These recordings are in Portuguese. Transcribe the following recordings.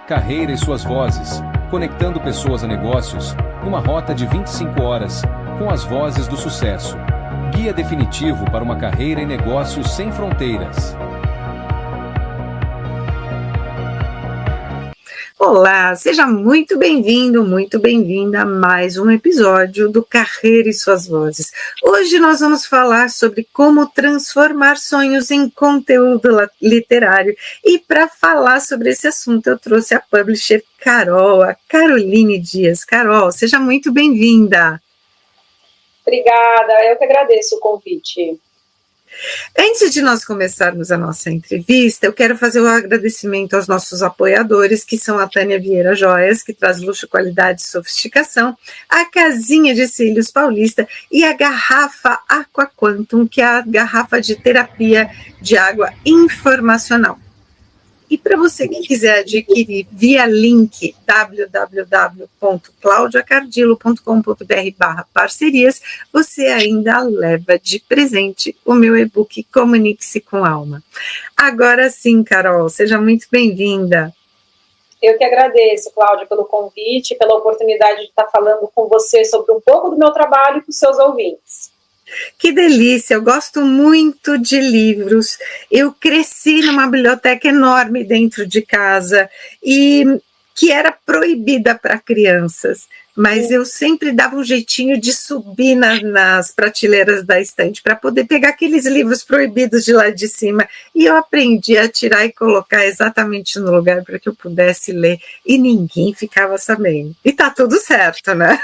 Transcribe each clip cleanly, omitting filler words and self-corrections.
Carreira e suas vozes, conectando pessoas a negócios, numa rota de 25 horas, com as vozes do sucesso. Guia definitivo para uma carreira em negócios sem fronteiras. Olá, seja muito bem-vindo, muito bem-vinda a mais um episódio do Carreira e Suas Vozes. Hoje nós vamos falar sobre como transformar sonhos em conteúdo literário. E para falar sobre esse assunto, eu trouxe a publisher Carol, a Caroline Dias. Carol, seja muito bem-vinda. Obrigada, eu que agradeço o convite. Antes de nós começarmos a nossa entrevista, eu quero fazer um agradecimento aos nossos apoiadores, que são a Tânia Vieira Joias, que traz luxo, qualidade e sofisticação, a Casinha de Cílios Paulista e a Garrafa Aqua Quantum, que é a garrafa de terapia de água informacional. E para você que quiser adquirir via link www.claudiacardilo.com.br/parcerias, você ainda leva de presente o meu e-book Comunique-se com Alma. Agora sim, Carol, seja muito bem-vinda. Eu que agradeço, Cláudia, pelo convite, pela oportunidade de estar falando com você sobre um pouco do meu trabalho e com seus ouvintes. Que delícia, eu gosto muito de livros, eu cresci numa biblioteca enorme dentro de casa e que era proibida para crianças, mas eu sempre dava um jeitinho de subir nas prateleiras da estante para poder pegar aqueles livros proibidos de lá de cima, e eu aprendi a tirar e colocar exatamente no lugar para que eu pudesse ler, e ninguém ficava sabendo, e tá tudo certo, né?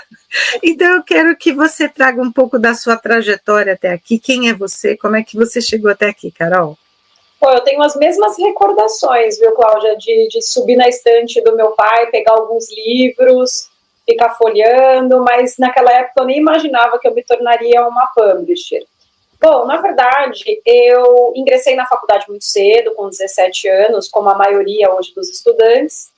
Então eu quero que você traga um pouco da sua trajetória até aqui. Quem é você? Como é que você chegou até aqui, Carol? Pô, eu tenho as mesmas recordações, viu, Cláudia, de subir na estante do meu pai, pegar alguns livros, ficar folheando, mas naquela época eu nem imaginava que eu me tornaria uma publisher. Bom, na verdade, eu ingressei na faculdade muito cedo, com 17 anos, como a maioria hoje dos estudantes,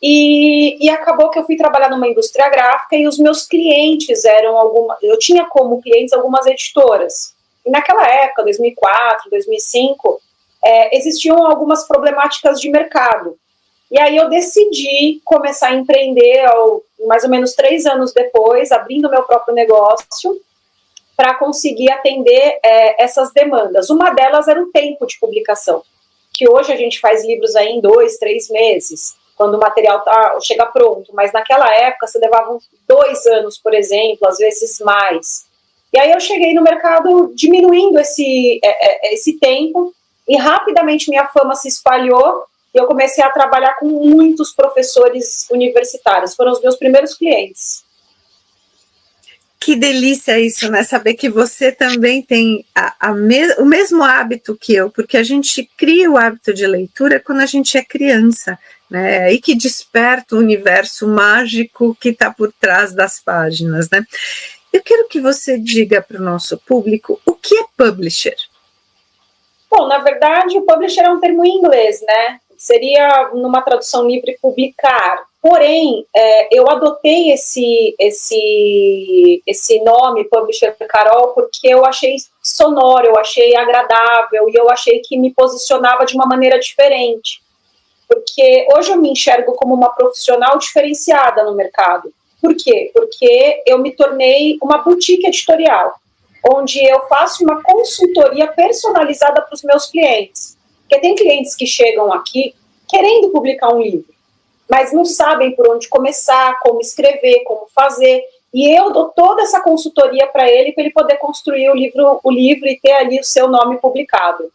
e acabou que eu fui trabalhar numa indústria gráfica e os meus clientes eu tinha como clientes algumas editoras. E naquela época, 2004, 2005, existiam algumas problemáticas de mercado. E aí eu decidi começar a empreender, mais ou menos 3 anos depois, abrindo meu próprio negócio, para conseguir atender essas demandas. Uma delas era o tempo de publicação, que hoje a gente faz livros aí em 2, 3 meses, quando o material chega pronto, mas naquela época você levava 2 anos, por exemplo, às vezes mais. E aí eu cheguei no mercado diminuindo esse tempo, e rapidamente minha fama se espalhou, e eu comecei a trabalhar com muitos professores universitários, foram os meus primeiros clientes. Que delícia isso, né? Saber que você também tem o mesmo hábito que eu, porque a gente cria o hábito de leitura quando a gente é criança, né? É aí que desperta o universo mágico que está por trás das páginas, né? Eu quero que você diga para o nosso público o que é publisher. Bom, na verdade, o publisher é um termo em inglês, né? Seria, numa tradução livre, publicar. Porém, eu adotei esse nome, Publisher Carol, porque eu achei sonoro, eu achei agradável e eu achei que me posicionava de uma maneira diferente. Porque hoje eu me enxergo como uma profissional diferenciada no mercado. Por quê? Porque eu me tornei uma boutique editorial, onde eu faço uma consultoria personalizada para os meus clientes. Porque tem clientes que chegam aqui querendo publicar um livro, mas não sabem por onde começar, como escrever, como fazer, e eu dou toda essa consultoria para ele poder construir o livro e ter ali o seu nome publicado.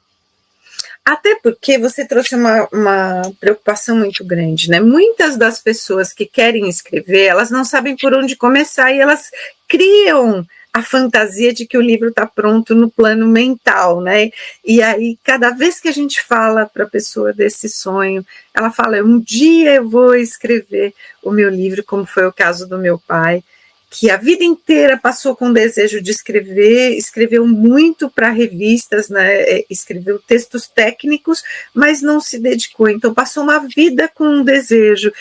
Até porque você trouxe uma preocupação muito grande, né? Muitas das pessoas que querem escrever, elas não sabem por onde começar e elas criam a fantasia de que o livro está pronto no plano mental, né? E aí, cada vez que a gente fala para a pessoa desse sonho, ela fala, um dia eu vou escrever o meu livro, como foi o caso do meu pai, que a vida inteira passou com o desejo de escrever, escreveu muito para revistas, né? Escreveu textos técnicos, mas não se dedicou, então passou uma vida com um desejo.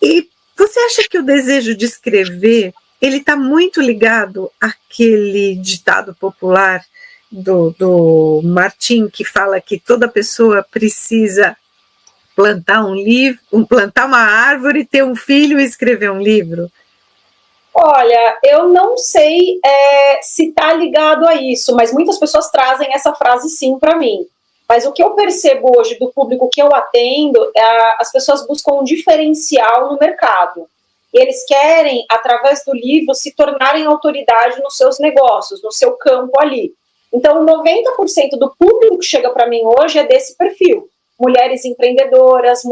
E você acha que o desejo de escrever ele está muito ligado àquele ditado popular do Martim, que fala que toda pessoa precisa plantar um livro, plantar uma árvore, ter um filho e escrever um livro? Olha, eu não sei se está ligado a isso, mas muitas pessoas trazem essa frase sim para mim. Mas o que eu percebo hoje do público que eu atendo, as pessoas buscam um diferencial no mercado. E eles querem, através do livro, se tornarem autoridade nos seus negócios, no seu campo ali. Então, 90% do público que chega para mim hoje é desse perfil. Mulheres empreendedoras,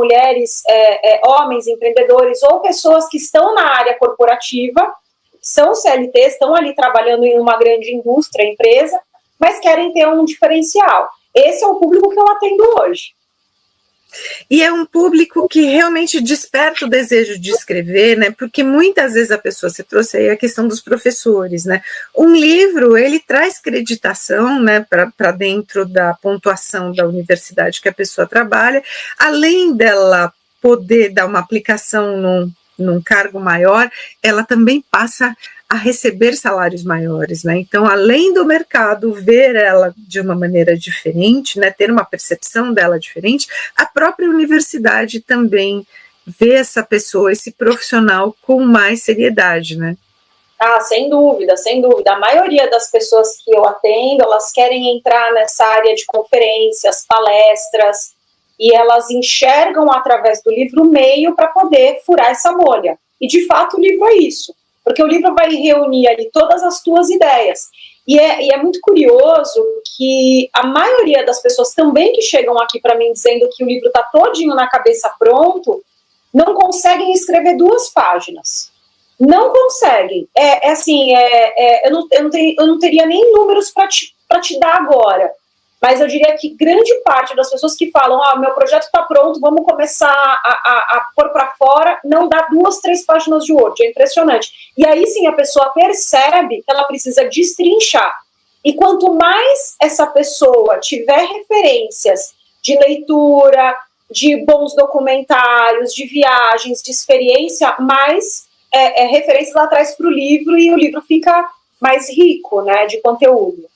homens empreendedores ou pessoas que estão na área corporativa, são CLT, estão ali trabalhando em uma grande indústria, empresa, mas querem ter um diferencial. Esse é o público que eu atendo hoje. E é um público que realmente desperta o desejo de escrever, né? Porque muitas vezes a pessoa, você trouxe aí a questão dos professores, né? Um livro, ele traz creditação, né, para dentro da pontuação da universidade que a pessoa trabalha, além dela poder dar uma aplicação num cargo maior, ela também passa a receber salários maiores, né? Então, além do mercado ver ela de uma maneira diferente, né, ter uma percepção dela diferente, a própria universidade também vê essa pessoa, esse profissional com mais seriedade, né? Ah, sem dúvida, sem dúvida. A maioria das pessoas que eu atendo, elas querem entrar nessa área de conferências, palestras, e elas enxergam através do livro o meio para poder furar essa bolha. E, de fato, o livro é isso. Porque o livro vai reunir ali todas as tuas ideias. E é muito curioso que a maioria das pessoas também que chegam aqui para mim dizendo que o livro está todinho na cabeça pronto, não conseguem escrever 2 páginas. Não conseguem. Eu não teria nem números para te dar agora. Mas eu diria que grande parte das pessoas que falam, meu projeto está pronto, vamos começar a pôr para fora, não dá 2, 3 páginas de Word, é impressionante. E aí sim a pessoa percebe que ela precisa destrinchar. E quanto mais essa pessoa tiver referências de leitura, de bons documentários, de viagens, de experiência, mais referências ela traz para o livro e o livro fica mais rico, né, de conteúdo.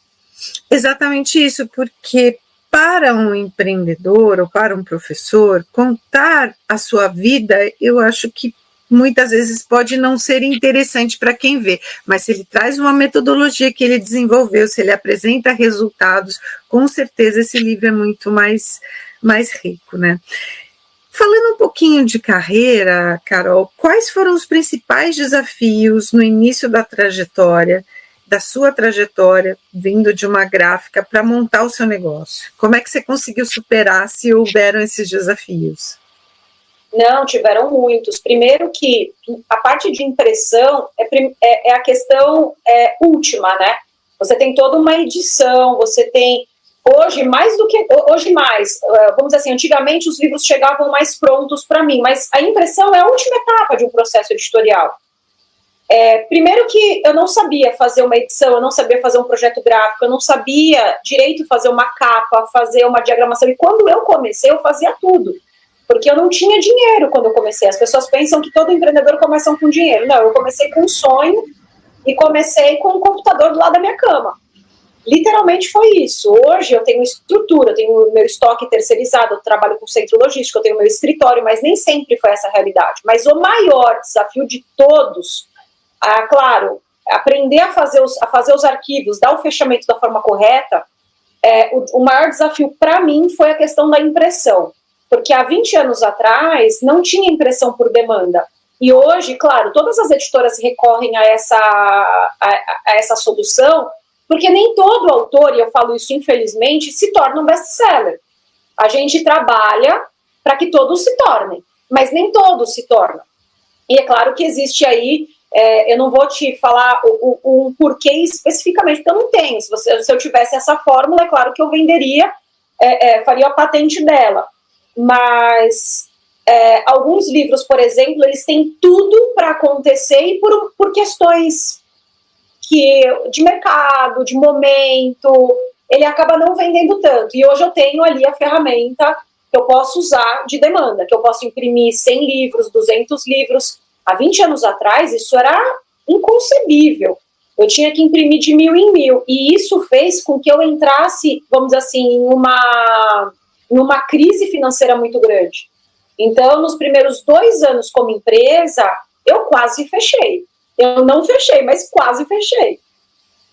Exatamente isso, porque para um empreendedor ou para um professor, contar a sua vida, eu acho que muitas vezes pode não ser interessante para quem vê, mas se ele traz uma metodologia que ele desenvolveu, se ele apresenta resultados, com certeza esse livro é muito mais rico, né? Falando um pouquinho de carreira, Carol, quais foram os principais desafios no início da sua trajetória, vindo de uma gráfica para montar o seu negócio? Como é que você conseguiu superar, se houveram esses desafios? Não, tiveram muitos. Primeiro que a parte de impressão é a questão última, né? Você tem toda uma edição, você tem... Hoje mais, vamos dizer assim, antigamente os livros chegavam mais prontos para mim, mas a impressão é a última etapa de um processo editorial. Primeiro que eu não sabia fazer uma edição, eu não sabia fazer um projeto gráfico, eu não sabia direito fazer uma capa, fazer uma diagramação, e quando eu comecei, eu fazia tudo, porque eu não tinha dinheiro quando eu comecei. As pessoas pensam que todo empreendedor começa com dinheiro. Não, eu comecei com um sonho e comecei com um computador do lado da minha cama. Literalmente foi isso. Hoje eu tenho estrutura, eu tenho meu estoque terceirizado, eu trabalho com centro logístico, eu tenho meu escritório, mas nem sempre foi essa a realidade. Mas o maior desafio de todos, claro, aprender a fazer os arquivos, dar o fechamento da forma correta, o maior desafio para mim foi a questão da impressão, porque há 20 anos atrás não tinha impressão por demanda, e hoje, claro, todas as editoras recorrem a essa solução, porque nem todo autor, e eu falo isso infelizmente, se torna um best-seller. A gente trabalha para que todos se tornem, mas nem todos se tornam. E é claro que existe aí, eu não vou te falar um porquê especificamente, porque eu não tenho. Se eu tivesse essa fórmula, é claro que eu venderia, faria a patente dela. Mas alguns livros, por exemplo, eles têm tudo para acontecer e por questões de mercado, de momento, ele acaba não vendendo tanto. E hoje eu tenho ali a ferramenta que eu posso usar de demanda, que eu posso imprimir 100 livros, 200 livros. Há 20 anos atrás, isso era inconcebível. Eu tinha que imprimir de 1000 em 1000. E isso fez com que eu entrasse, vamos dizer assim, em uma crise financeira muito grande. Então, nos primeiros 2 anos como empresa, eu quase fechei. Eu não fechei, mas quase fechei.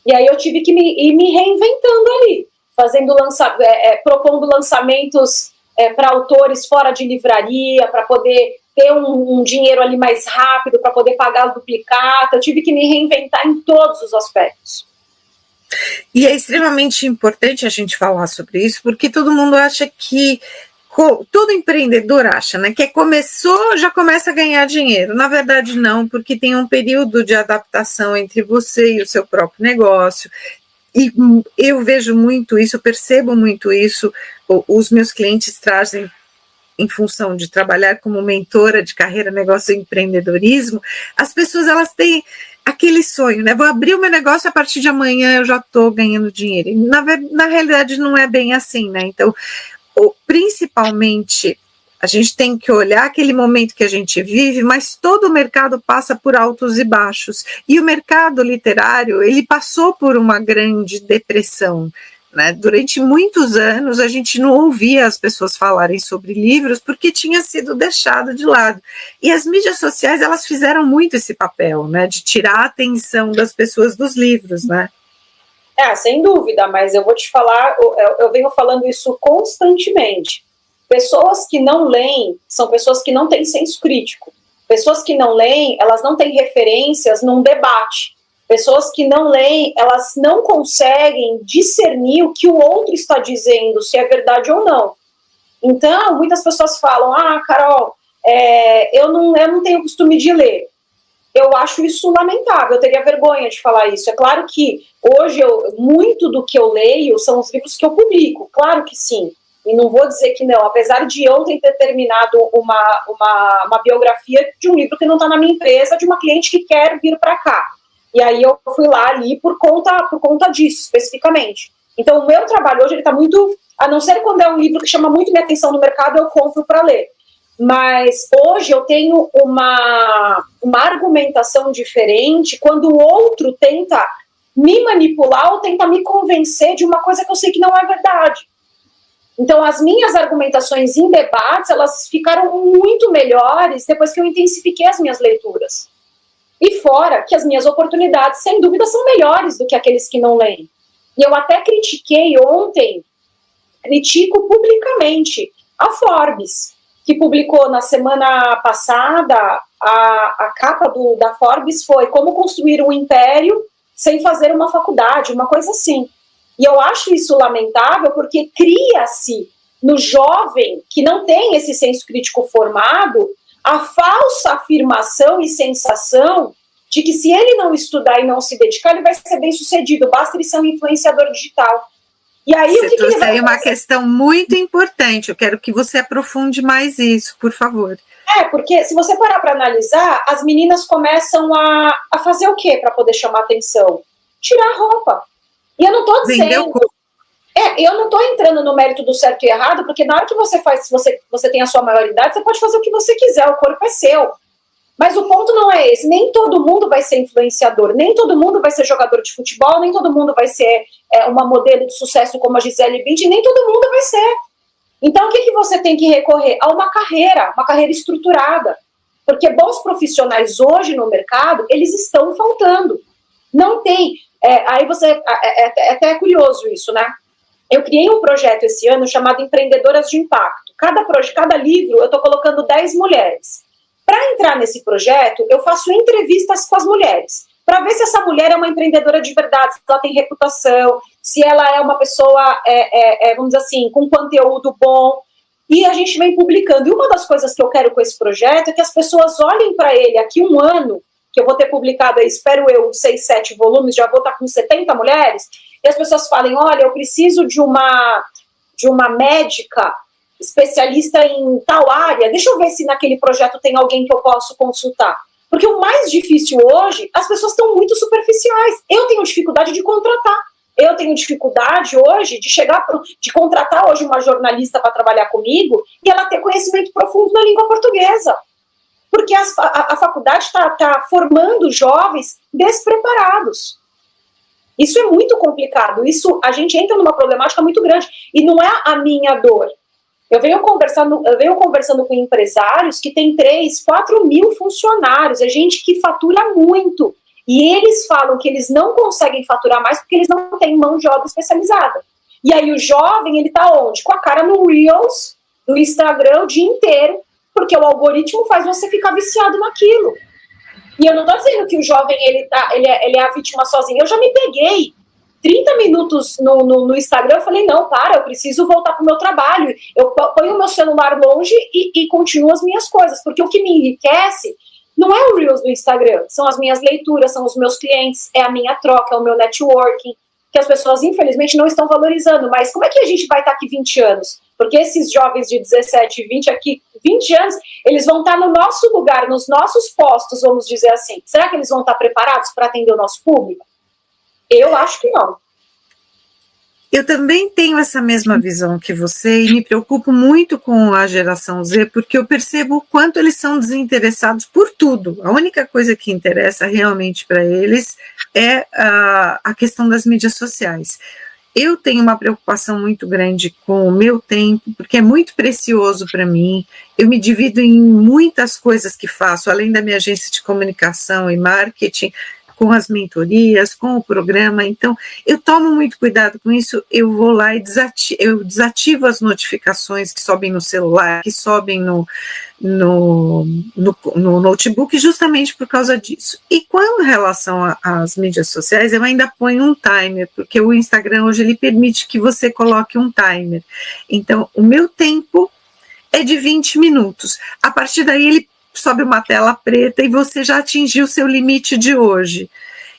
E aí eu tive que ir me reinventando ali, propondo lançamentos para autores fora de livraria, para poder ter um dinheiro ali mais rápido, para poder pagar as duplicatas. Eu tive que me reinventar em todos os aspectos. E é extremamente importante a gente falar sobre isso, porque todo mundo acha que, todo empreendedor acha, né, que começou, já começa a ganhar dinheiro. Na verdade, não, porque tem um período de adaptação entre você e o seu próprio negócio. E eu vejo muito isso, eu percebo muito isso. Os meus clientes trazem, em função de trabalhar como mentora de carreira, negócio e empreendedorismo, as pessoas, elas têm aquele sonho, né? Vou abrir o meu negócio, a partir de amanhã eu já estou ganhando dinheiro. E na realidade não é bem assim, né? Então, principalmente, a gente tem que olhar aquele momento que a gente vive, mas todo o mercado passa por altos e baixos. E o mercado literário, ele passou por uma grande depressão, né? Durante muitos anos, a gente não ouvia as pessoas falarem sobre livros porque tinha sido deixado de lado. E as mídias sociais, elas fizeram muito esse papel, né? De tirar a atenção das pessoas dos livros, né? Sem dúvida, mas eu vou te falar, eu venho falando isso constantemente. Pessoas que não leem são pessoas que não têm senso crítico. Pessoas que não leem, elas não têm referências num debate. Pessoas que não leem, elas não conseguem discernir o que o outro está dizendo, se é verdade ou não. Então, muitas pessoas falam, Carol, eu não tenho costume de ler. Eu acho isso lamentável, eu teria vergonha de falar isso. É claro que hoje, muito do que eu leio são os livros que eu publico, claro que sim. E não vou dizer que não, apesar de ontem ter terminado uma biografia de um livro que não está na minha empresa, de uma cliente que quer vir para cá. E aí eu fui lá ali por conta disso, especificamente. Então, o meu trabalho hoje, ele está muito... A não ser quando é um livro que chama muito minha atenção no mercado, eu compro para ler. Mas hoje eu tenho uma argumentação diferente quando o outro tenta me manipular ou tenta me convencer de uma coisa que eu sei que não é verdade. Então, as minhas argumentações em debates, elas ficaram muito melhores depois que eu intensifiquei as minhas leituras. E fora que as minhas oportunidades, sem dúvida, são melhores do que aqueles que não leem. E eu até critico publicamente a Forbes, que publicou na semana passada, a capa da Forbes foi Como Construir um Império Sem Fazer uma Faculdade, uma coisa assim. E eu acho isso lamentável porque cria-se no jovem que não tem esse senso crítico formado a falsa afirmação e sensação de que se ele não estudar e não se dedicar, ele vai ser bem sucedido, basta ele ser um influenciador digital. E aí, você trouxe aí uma questão muito importante, eu quero que você aprofunde mais isso, por favor. Porque se você parar para analisar, as meninas começam a fazer o quê para poder chamar atenção? Tirar a roupa. E eu não estou dizendo... eu não estou entrando no mérito do certo e errado, porque na hora que você faz, se você tem a sua maioridade, você pode fazer o que você quiser, o corpo é seu. Mas o ponto não é esse, nem todo mundo vai ser influenciador, nem todo mundo vai ser jogador de futebol, nem todo mundo vai ser uma modelo de sucesso como a Gisele Bündchen, nem todo mundo vai ser. Então o que você tem que recorrer? A uma carreira estruturada. Porque bons profissionais hoje no mercado, eles estão faltando. Não tem, aí você, é até curioso isso, né? Eu criei um projeto esse ano chamado Empreendedoras de Impacto. Cada livro eu estou colocando 10 mulheres. Para entrar nesse projeto, eu faço entrevistas com as mulheres, para ver se essa mulher é uma empreendedora de verdade, se ela tem reputação, se ela é uma pessoa, vamos dizer assim, com conteúdo bom. E a gente vem publicando. E uma das coisas que eu quero com esse projeto é que as pessoas olhem para ele aqui um ano, que eu vou ter publicado, espero eu, 6, 7 volumes, já vou estar com 70 mulheres, e as pessoas falem, olha, eu preciso de uma médica especialista em tal área, deixa eu ver se naquele projeto tem alguém que eu posso consultar. Porque o mais difícil hoje, as pessoas estão muito superficiais. Eu tenho dificuldade de contratar. Eu tenho dificuldade hoje de contratar hoje uma jornalista para trabalhar comigo e ela ter conhecimento profundo na língua portuguesa. Porque a faculdade está formando jovens despreparados. Isso é muito complicado. A gente entra numa problemática muito grande. E não é a minha dor. Eu venho conversando com empresários que têm 3, 4 mil funcionários, é gente que fatura muito. E eles falam que eles não conseguem faturar mais porque eles não têm mão de obra especializada. E aí o jovem, ele tá onde? Com a cara no Reels, no Instagram o dia inteiro, porque o algoritmo faz você ficar viciado naquilo. E eu não tô dizendo que o jovem, ele é a vítima sozinho. Eu já me peguei 30 minutos no Instagram, eu falei, não, eu preciso voltar pro meu trabalho. Eu ponho o meu celular longe e continuo as minhas coisas, porque o que me enriquece não é o Reels do Instagram, são as minhas leituras, são os meus clientes, é a minha troca, é o meu networking, que as pessoas, infelizmente, não estão valorizando. Mas como é que a gente vai estar aqui 20 anos? Porque esses jovens de 17, 20 aqui, 20 anos, eles vão estar no nosso lugar, nos nossos postos, vamos dizer assim. Será que eles vão estar preparados para atender o nosso público? Eu acho que não. Eu também tenho essa mesma visão que você e me preocupo muito com a geração Z, porque eu percebo o quanto eles são desinteressados por tudo. A única coisa que interessa realmente para eles é a questão das mídias sociais. Eu tenho uma preocupação muito grande com o meu tempo, porque é muito precioso para mim. Eu me divido em muitas coisas que faço, além da minha agência de comunicação e marketing, com as mentorias, com o programa. Então, eu tomo muito cuidado com isso, eu vou lá e desativo as notificações que sobem no celular, que sobem no notebook, justamente por causa disso. E com relação às mídias sociais, eu ainda ponho um timer, porque o Instagram hoje ele permite que você coloque um timer. Então, o meu tempo é de 20 minutos. A partir daí, ele sobe uma tela preta e você já atingiu o seu limite de hoje.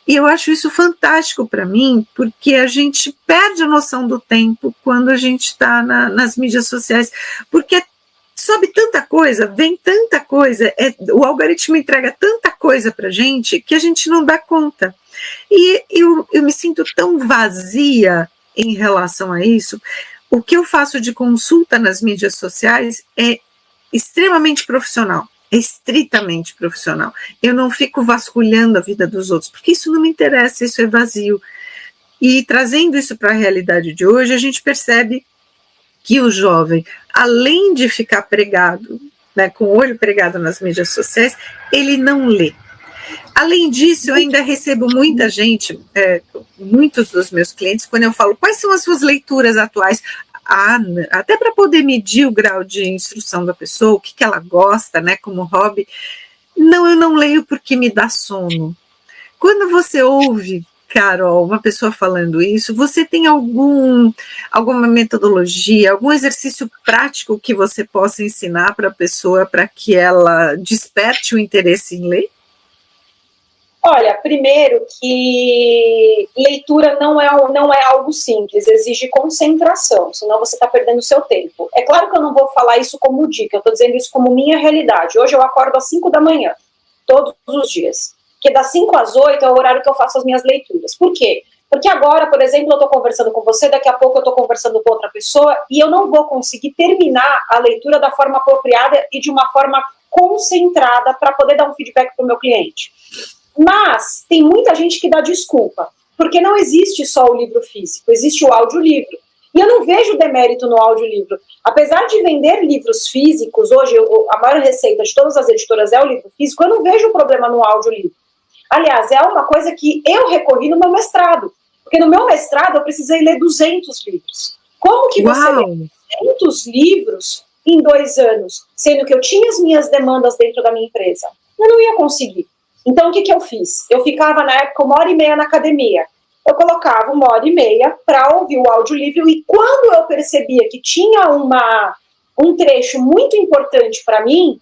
E eu acho isso fantástico para mim, porque a gente perde a noção do tempo quando a gente está nas mídias sociais, porque sobe tanta coisa, vem tanta coisa, o algoritmo entrega tanta coisa para a gente que a gente não dá conta. E eu me sinto tão vazia em relação a isso. O que eu faço de consulta nas mídias sociais é extremamente profissional. É estritamente profissional. Eu não fico vasculhando a vida dos outros, porque isso não me interessa, isso é vazio. E trazendo isso para a realidade de hoje, a gente percebe que o jovem, além de ficar pregado, né, com o olho pregado nas mídias sociais, ele não lê. Além disso, eu ainda recebo muita gente, muitos dos meus clientes, quando eu falo, quais são as suas leituras atuais? Até para poder medir o grau de instrução da pessoa, o que ela gosta, né, como hobby. Não, eu não leio porque me dá sono. Quando você ouve, Carol, uma pessoa falando isso, você tem alguma metodologia, algum exercício prático que você possa ensinar para a pessoa para que ela desperte o interesse em ler? Olha, primeiro que leitura não é algo simples, exige concentração, senão você está perdendo o seu tempo. É claro que eu não vou falar isso como dica, eu estou dizendo isso como minha realidade. Hoje eu acordo às 5 da manhã, todos os dias, porque das 5 às 8 é o horário que eu faço as minhas leituras. Por quê? Porque agora, por exemplo, eu estou conversando com você, daqui a pouco eu estou conversando com outra pessoa e eu não vou conseguir terminar a leitura da forma apropriada e de uma forma concentrada para poder dar um feedback para o meu cliente. Mas tem muita gente que dá desculpa, porque não existe só o livro físico, existe o audiolivro. E eu não vejo demérito no audiolivro. Apesar de vender livros físicos, hoje a maior receita de todas as editoras é o livro físico, eu não vejo problema no audiolivro. Aliás, é uma coisa que eu recorri no meu mestrado, porque no meu mestrado eu precisei ler 200 livros. Como que você lê 200 livros em 2 anos, sendo que eu tinha as minhas demandas dentro da minha empresa? Eu não ia conseguir. Então, o que eu fiz? Eu ficava, na época, 1h30 na academia. Eu colocava 1h30 para ouvir o audiolivro e quando eu percebia que tinha um trecho muito importante para mim,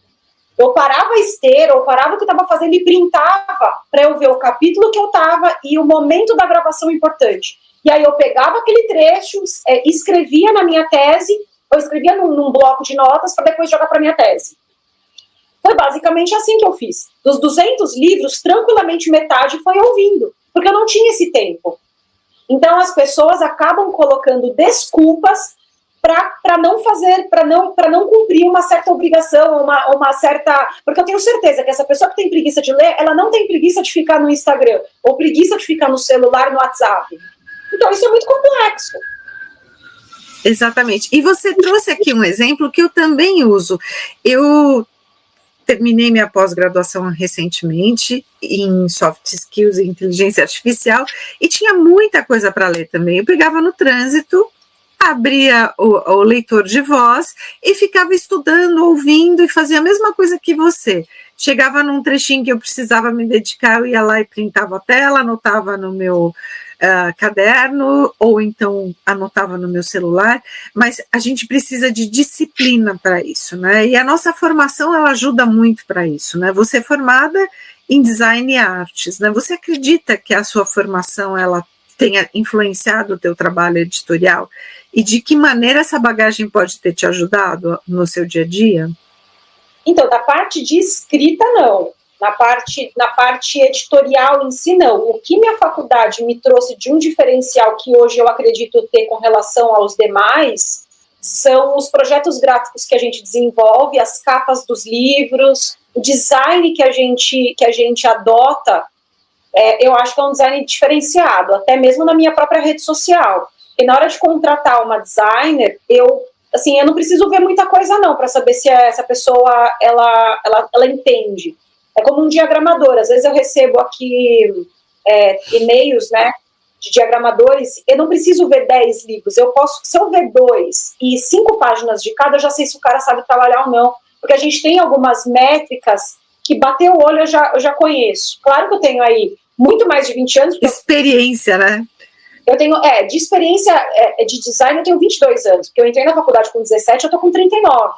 eu parava a esteira, ou parava o que eu estava fazendo e printava para eu ver o capítulo que eu estava e o momento da gravação importante. E aí eu pegava aquele trecho, escrevia na minha tese, ou escrevia num bloco de notas para depois jogar para minha tese. Foi basicamente assim que eu fiz. Dos 200 livros, tranquilamente metade foi ouvindo, porque eu não tinha esse tempo. Então as pessoas acabam colocando desculpas para não fazer, para não cumprir uma certa obrigação, uma certa... Porque eu tenho certeza que essa pessoa que tem preguiça de ler, ela não tem preguiça de ficar no Instagram, ou preguiça de ficar no celular, no WhatsApp. Então isso é muito complexo. Exatamente. E você trouxe aqui um exemplo que eu também uso. Eu terminei minha pós-graduação recentemente em soft skills e inteligência artificial e tinha muita coisa para ler também. Eu pegava no trânsito, abria o leitor de voz e ficava estudando, ouvindo e fazia a mesma coisa que você. Chegava num trechinho que eu precisava me dedicar, eu ia lá e printava a tela, anotava no meu caderno, ou então anotava no meu celular, mas a gente precisa de disciplina para isso, né? E a nossa formação, ela ajuda muito para isso, né? Você é formada em design e artes, né? Você acredita que a sua formação, ela tenha influenciado o teu trabalho editorial? E de que maneira essa bagagem pode ter te ajudado no seu dia a dia? Então, da parte de escrita, não. Na parte editorial em si, não. O que minha faculdade me trouxe de um diferencial que hoje eu acredito ter com relação aos demais são os projetos gráficos que a gente desenvolve, as capas dos livros, o design que a gente adota, eu acho que é um design diferenciado, até mesmo na minha própria rede social. E na hora de contratar uma designer, eu não preciso ver muita coisa não para saber se essa pessoa ela entende. É como um diagramador. Às vezes eu recebo aqui e-mails, né, de diagramadores. Eu não preciso ver 10 livros. Eu posso, se eu ver 2 e 5 páginas de cada, eu já sei se o cara sabe trabalhar ou não. Porque a gente tem algumas métricas que bater o olho eu já conheço. Claro que eu tenho aí muito mais de 20 anos. Experiência, né? Eu tenho, de experiência de design, eu tenho 22 anos, porque eu entrei na faculdade com 17, eu tô com 39.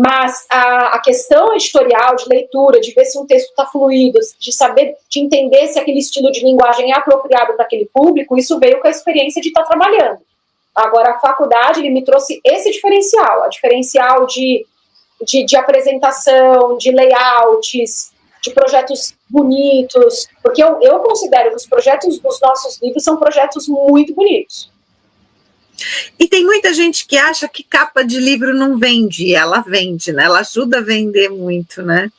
Mas a questão editorial, de leitura, de ver se um texto está fluido, de saber, de entender se aquele estilo de linguagem é apropriado para aquele público, isso veio com a experiência de estar trabalhando. Agora, a faculdade, ele me trouxe esse diferencial, a diferencial de apresentação, de layouts, de projetos bonitos, porque eu considero que os projetos dos nossos livros são projetos muito bonitos. E tem muita gente que acha que capa de livro não vende, e ela vende, né? Ela ajuda a vender muito, né?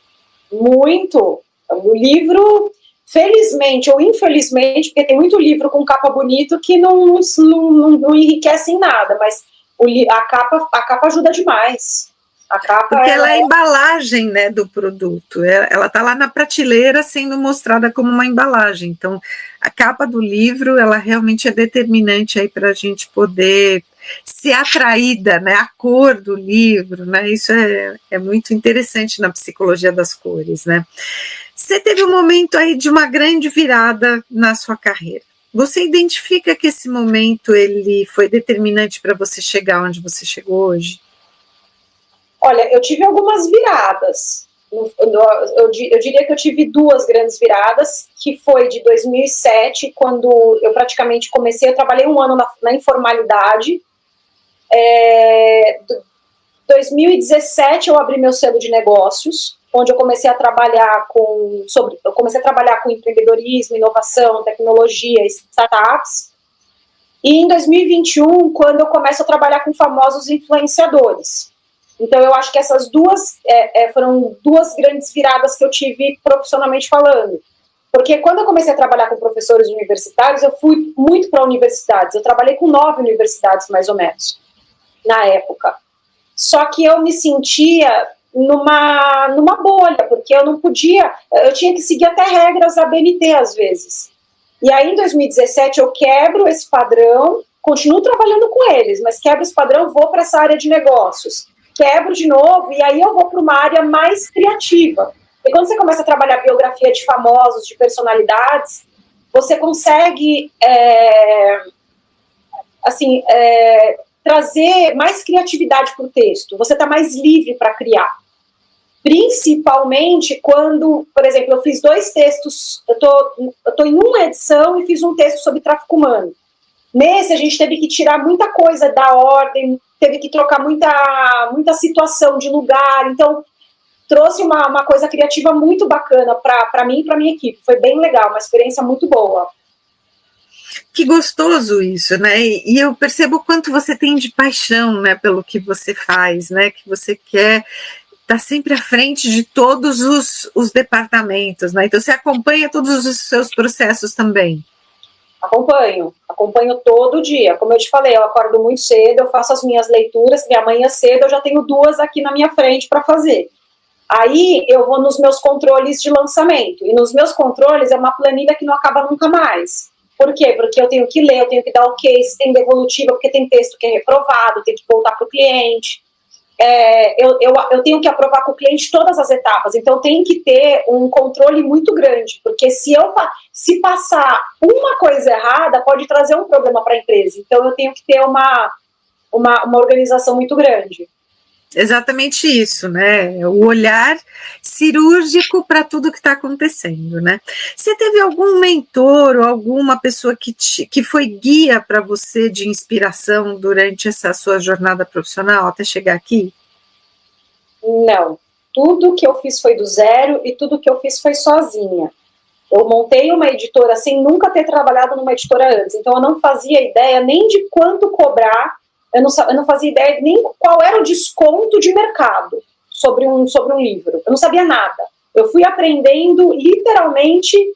Muito. O livro, felizmente ou infelizmente, porque tem muito livro com capa bonito que não enriquece em nada, mas a capa ajuda demais. A capa, porque ela é a embalagem, né, do produto, ela está lá na prateleira sendo mostrada como uma embalagem, então a capa do livro, ela realmente é determinante aí para a gente poder ser atraída, né, a cor do livro, né, isso é muito interessante na psicologia das cores, né. Você teve um momento aí de uma grande virada na sua carreira, você identifica que esse momento ele foi determinante para você chegar onde você chegou hoje? Olha, eu tive algumas viradas. Eu diria que eu tive 2 grandes viradas, que foi de 2007, quando eu praticamente comecei, eu trabalhei 1 ano na informalidade. 2017 eu abri meu selo de negócios, onde eu comecei a trabalhar com empreendedorismo, inovação, tecnologia, startups. E em 2021, quando eu começo a trabalhar com famosos influenciadores. Então, eu acho que essas foram 2 grandes viradas que eu tive profissionalmente falando. Porque quando eu comecei a trabalhar com professores universitários, eu fui muito para universidades. Eu trabalhei com 9 universidades, mais ou menos, na época. Só que eu me sentia numa bolha, porque eu não podia, eu tinha que seguir até regras da BNT, às vezes. E aí, em 2017, eu quebro esse padrão, continuo trabalhando com eles, mas quebro esse padrão, vou para essa área de negócios. Quebro de novo, e aí eu vou para uma área mais criativa. E quando você começa a trabalhar biografia de famosos, de personalidades, você consegue trazer mais criatividade para o texto. Você está mais livre para criar. Principalmente quando, por exemplo, eu fiz 2 textos, eu tô em uma edição e fiz um texto sobre tráfico humano. Nesse, a gente teve que tirar muita coisa da ordem, teve que trocar muita situação de lugar, então trouxe uma coisa criativa muito bacana para mim e para minha equipe. Foi bem legal, uma experiência muito boa. Que gostoso isso, né? E eu percebo o quanto você tem de paixão, né, pelo que você faz, né? Que você quer estar sempre à frente de todos os departamentos, né? Então você acompanha todos os seus processos também. Acompanho todo dia. Como eu te falei, eu acordo muito cedo, eu faço as minhas leituras, minha manhã cedo eu já tenho 2 aqui na minha frente para fazer. Aí eu vou nos meus controles de lançamento, e nos meus controles é uma planilha que não acaba nunca mais. Por quê? Porque eu tenho que ler, eu tenho que dar ok, se tem devolutiva, porque tem texto que é reprovado, tem que voltar para o cliente. Eu tenho que aprovar com o cliente todas as etapas, então tem que ter um controle muito grande, porque se passar uma coisa errada, pode trazer um problema para a empresa, então eu tenho que ter uma organização muito grande. Exatamente isso, né? O olhar cirúrgico para tudo que está acontecendo, né? Você teve algum mentor ou alguma pessoa que foi guia para você de inspiração durante essa sua jornada profissional até chegar aqui? Não. Tudo que eu fiz foi do zero e tudo que eu fiz foi sozinha. Eu montei uma editora sem nunca ter trabalhado numa editora antes, então eu não fazia ideia nem de quanto cobrar. Eu não fazia ideia nem qual era o desconto de mercado sobre um livro. Eu não sabia nada. Eu fui aprendendo literalmente,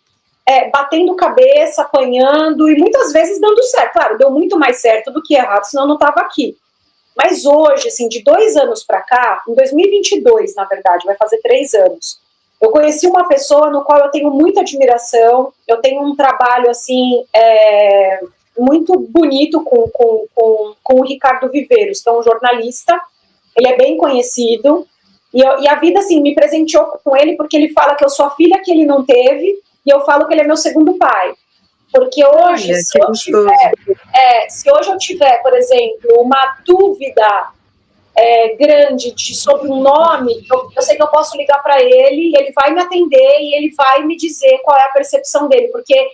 batendo cabeça, apanhando e muitas vezes dando certo. Claro, deu muito mais certo do que errado, senão eu não estava aqui. Mas hoje, assim, de 2 anos para cá, em 2022, na verdade, vai fazer 3 anos, eu conheci uma pessoa no qual eu tenho muita admiração, eu tenho um trabalho, assim, muito bonito com o Ricardo Viveiros, que é um jornalista, ele é bem conhecido, e a vida, assim, me presenteou com ele, porque ele fala que eu sou a filha que ele não teve, e eu falo que ele é meu segundo pai. Porque hoje, se hoje eu tiver, por exemplo, uma dúvida grande sobre um nome, eu sei que eu posso ligar para ele, e ele vai me atender, e ele vai me dizer qual é a percepção dele, porque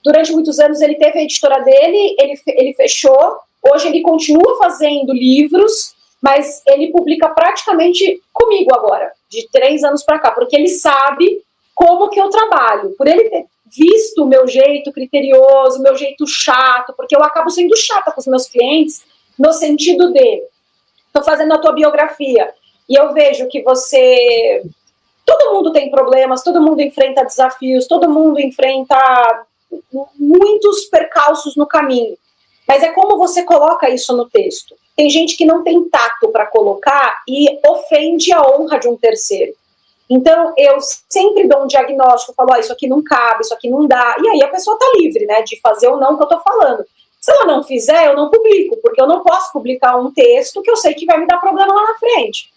durante muitos anos ele teve a editora dele, ele fechou, hoje ele continua fazendo livros, mas ele publica praticamente comigo agora, de 3 anos para cá, porque ele sabe como que eu trabalho, por ele ter visto o meu jeito criterioso, o meu jeito chato, porque eu acabo sendo chata com os meus clientes, no sentido de, estou fazendo a tua biografia, e eu vejo que todo mundo tem problemas, todo mundo enfrenta desafios, todo mundo enfrenta muitos percalços no caminho, mas é como você coloca isso no texto. Tem gente que não tem tato para colocar e ofende a honra de um terceiro. Então, eu sempre dou um diagnóstico, falo, isso aqui não cabe, isso aqui não dá, e aí a pessoa está livre, né, de fazer ou não o que eu estou falando. Se ela não fizer, eu não publico, porque eu não posso publicar um texto que eu sei que vai me dar problema lá na frente.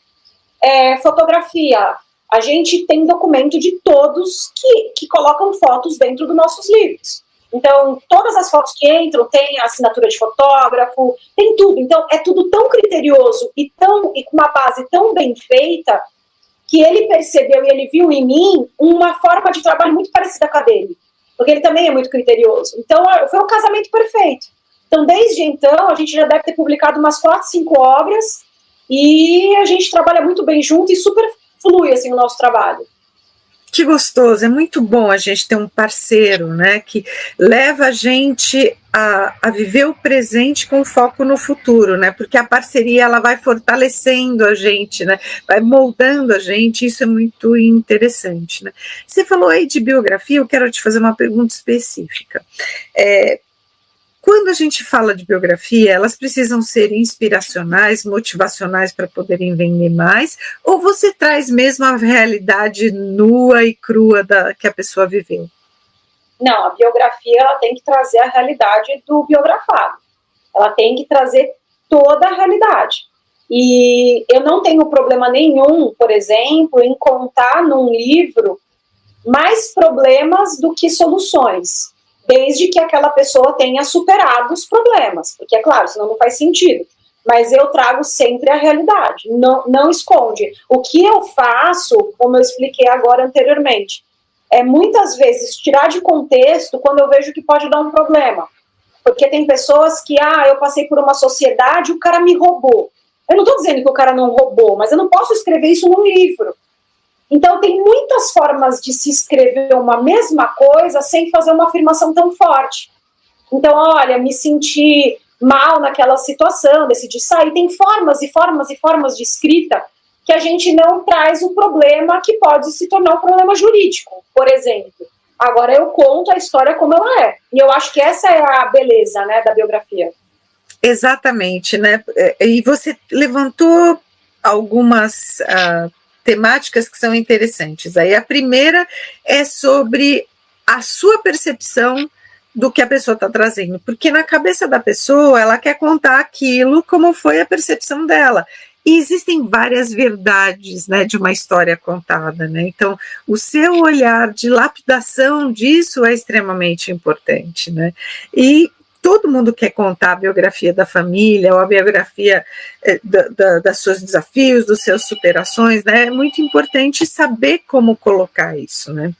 Fotografia, a gente tem documento de todos que colocam fotos dentro dos nossos livros. Então, todas as fotos que entram tem a assinatura de fotógrafo, tem tudo. Então, é tudo tão criterioso e com uma base tão bem feita que ele percebeu e ele viu em mim uma forma de trabalho muito parecida com a dele, porque ele também é muito criterioso. Então, foi um casamento perfeito. Então, desde então, a gente já deve ter publicado umas 4, 5 obras e a gente trabalha muito bem junto e super flui, assim, o nosso trabalho. Que gostoso, é muito bom a gente ter um parceiro, né, que leva a gente a viver o presente com foco no futuro, né, porque a parceria, ela vai fortalecendo a gente, né, vai moldando a gente, isso é muito interessante, né. Você falou aí de biografia, eu quero te fazer uma pergunta específica. Quando a gente fala de biografia, elas precisam ser inspiracionais, motivacionais para poderem vender mais, ou você traz mesmo a realidade nua e crua que a pessoa viveu? Não, a biografia ela tem que trazer a realidade do biografado. Ela tem que trazer toda a realidade. E eu não tenho problema nenhum, por exemplo, em contar num livro mais problemas do que soluções, desde que aquela pessoa tenha superado os problemas, porque é claro, senão não faz sentido, mas eu trago sempre a realidade, não esconde. O que eu faço, como eu expliquei agora anteriormente, é muitas vezes tirar de contexto quando eu vejo que pode dar um problema, porque tem pessoas que, eu passei por uma sociedade, o cara me roubou. Eu não estou dizendo que o cara não roubou, mas eu não posso escrever isso num livro. Então, tem muitas formas de se escrever uma mesma coisa sem fazer uma afirmação tão forte. Então, olha, me senti mal naquela situação, decidi sair. Tem formas e formas e formas de escrita que a gente não traz o problema que pode se tornar um problema jurídico. Por exemplo, Agora eu conto a história como ela é. E eu acho que essa é a beleza, né, da biografia. Exatamente, né? E você levantou algumas temáticas que são interessantes. Aí a primeira é sobre a sua percepção do que a pessoa está trazendo, porque na cabeça da pessoa ela quer contar aquilo como foi a percepção dela. E existem várias verdades, né, de uma história contada, né? Então, o seu olhar de lapidação disso é extremamente importante, né? E todo mundo quer contar a biografia da família, ou a biografia dos seus desafios, dos seus superações, né? É muito importante saber como colocar isso, né?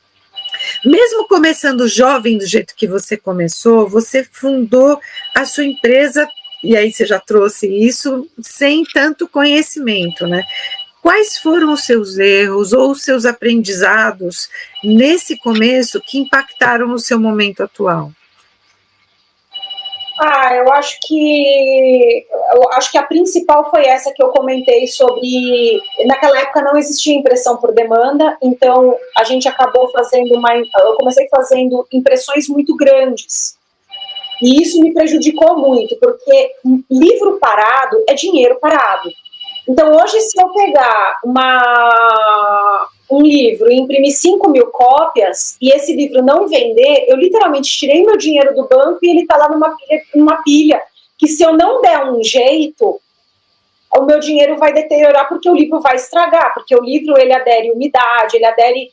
Mesmo começando jovem do jeito que você começou, você fundou a sua empresa, e aí você já trouxe isso, sem tanto conhecimento, né? Quais foram os seus erros ou os seus aprendizados nesse começo que impactaram no seu momento atual? Eu acho que a principal foi essa que eu comentei sobre, naquela época não existia impressão por demanda, então a gente acabou eu comecei fazendo impressões muito grandes, e isso me prejudicou muito, porque livro parado é dinheiro parado. Então hoje, se eu pegar um livro e imprimir 5.000 cópias e esse livro não vender, eu literalmente tirei meu dinheiro do banco e ele está lá numa pilha, que se eu não der um jeito, o meu dinheiro vai deteriorar, porque o livro vai estragar, porque o livro ele adere umidade, ele adere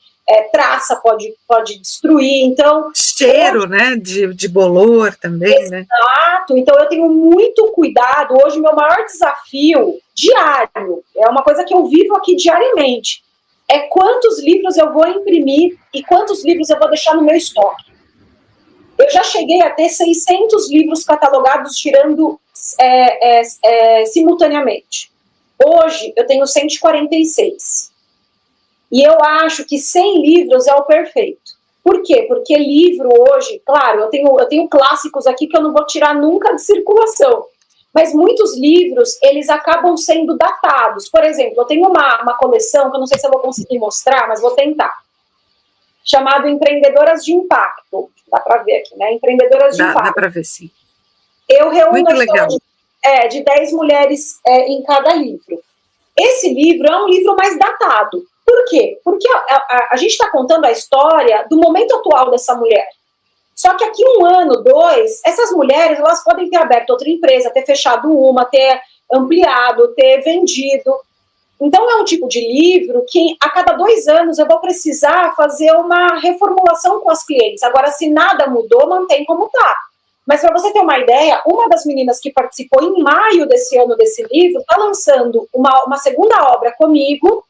traça, pode destruir, então... Cheiro, né, de bolor também, exato, né? Exato, então eu tenho muito cuidado. Hoje meu maior desafio diário, é uma coisa que eu vivo aqui diariamente, é quantos livros eu vou imprimir e quantos livros eu vou deixar no meu estoque. Eu já cheguei a ter 600 livros catalogados girando simultaneamente. Hoje eu tenho 146. E eu acho que 100 livros é o perfeito. Por quê? Porque livro hoje, claro, eu tenho clássicos aqui que eu não vou tirar nunca de circulação, mas muitos livros, eles acabam sendo datados. Por exemplo, eu tenho uma coleção, que eu não sei se eu vou conseguir mostrar, mas vou tentar, chamado Empreendedoras de Impacto. Dá para ver aqui, né? Empreendedoras de Impacto. Dá para ver, sim. Eu reúno muito legal. De 10 mulheres em cada livro. Esse livro é um livro mais datado. Por quê? Porque a gente está contando a história do momento atual dessa mulher. Só que aqui 1 ano, 2, essas mulheres elas podem ter aberto outra empresa, ter fechado uma, ter ampliado, ter vendido. Então é um tipo de livro que a cada 2 anos eu vou precisar fazer uma reformulação com as clientes. Agora, se nada mudou, mantém como está. Mas para você ter uma ideia, uma das meninas que participou em maio desse ano desse livro está lançando uma segunda obra comigo,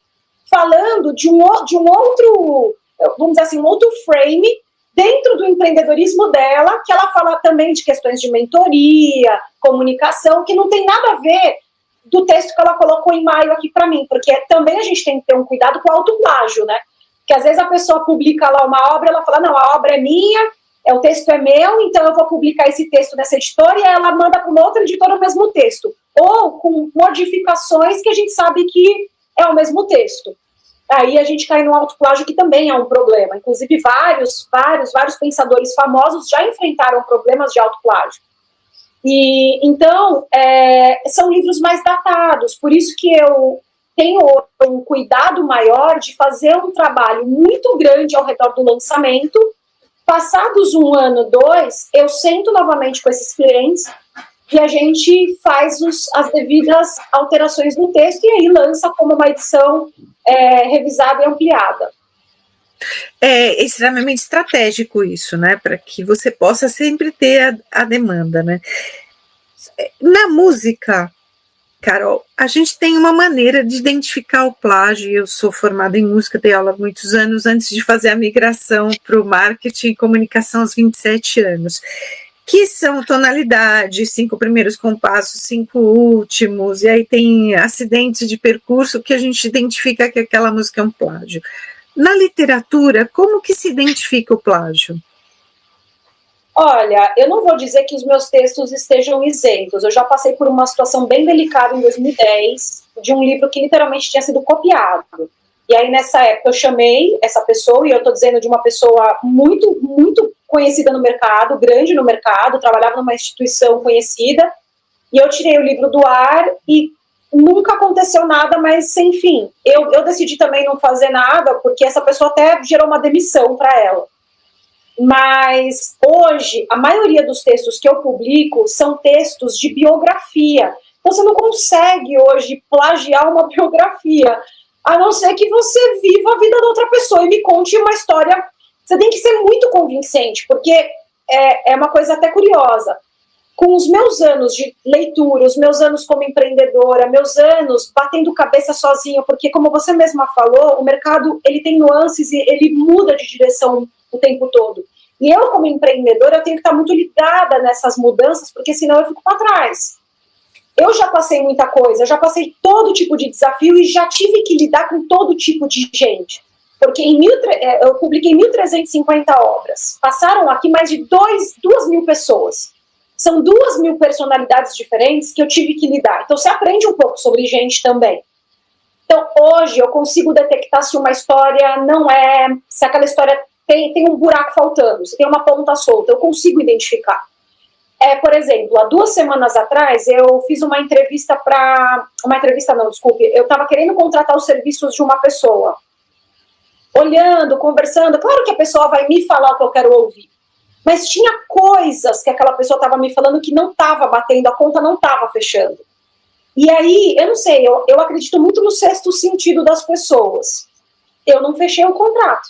falando de um outro, vamos dizer assim, um outro frame dentro do empreendedorismo dela, que ela fala também de questões de mentoria, comunicação, que não tem nada a ver do texto que ela colocou em maio aqui para mim, porque também a gente tem que ter um cuidado com o autoplágio, né? Porque às vezes a pessoa publica lá uma obra, ela fala, não, a obra é minha, o texto é meu, então eu vou publicar esse texto nessa editora, e ela manda para uma outra editora o mesmo texto, ou com modificações que a gente sabe que é o mesmo texto. Aí a gente cai no autoplágio, que também é um problema. Inclusive, vários pensadores famosos já enfrentaram problemas de autoplágio. E, então, são livros mais datados. Por isso que eu tenho um cuidado maior de fazer um trabalho muito grande ao redor do lançamento. Passados 1 ano, 2, eu sento novamente com esses clientes e a gente faz as devidas alterações no texto e aí lança como uma edição revisada e ampliada. É extremamente estratégico isso, né? Para que você possa sempre ter a demanda, né? Na música, Carol, a gente tem uma maneira de identificar o plágio. Eu sou formada em música, dei aula há muitos anos antes de fazer a migração para o marketing e comunicação aos 27 anos. Que são tonalidade, 5 primeiros compassos, 5 últimos, e aí tem acidentes de percurso que a gente identifica que aquela música é um plágio. Na literatura, como que se identifica o plágio? Olha, eu não vou dizer que os meus textos estejam isentos. Eu já passei por uma situação bem delicada em 2010, de um livro que literalmente tinha sido copiado. E aí, nessa época, eu chamei essa pessoa, e eu estou dizendo de uma pessoa muito, muito conhecida no mercado, grande no mercado, trabalhava numa instituição conhecida, e eu tirei o livro do ar e nunca aconteceu nada, mas sem fim. Eu decidi também não fazer nada, porque essa pessoa até gerou uma demissão para ela. Mas hoje, a maioria dos textos que eu publico são textos de biografia. Então você não consegue hoje plagiar uma biografia, a não ser que você viva a vida da outra pessoa e me conte uma história. Você tem que ser muito convincente, porque é uma coisa até curiosa. Com os meus anos de leitura, os meus anos como empreendedora, meus anos batendo cabeça sozinha, porque como você mesma falou, o mercado ele tem nuances e ele muda de direção o tempo todo. E eu, como empreendedora, eu tenho que estar muito ligada nessas mudanças, porque senão eu fico para trás. Eu já passei muita coisa, eu já passei todo tipo de desafio e já tive que lidar com todo tipo de gente. Porque eu publiquei 1.350 obras. Passaram aqui mais de 2.000 pessoas. São 2.000 personalidades diferentes que eu tive que lidar. Então, você aprende um pouco sobre gente também. Então, hoje, eu consigo detectar se uma história não é... Se aquela história tem um buraco faltando, se tem uma ponta solta, eu consigo identificar. Por exemplo, há 2 semanas atrás, eu fiz uma entrevista para... Uma entrevista não, desculpe. Eu estava querendo contratar os serviços de uma pessoa. Olhando, conversando. Claro que a pessoa vai me falar o que eu quero ouvir. Mas tinha coisas que aquela pessoa estava me falando que não estava batendo, a conta não estava fechando. E aí, eu não sei, eu acredito muito no sexto sentido das pessoas. Eu não fechei o contrato.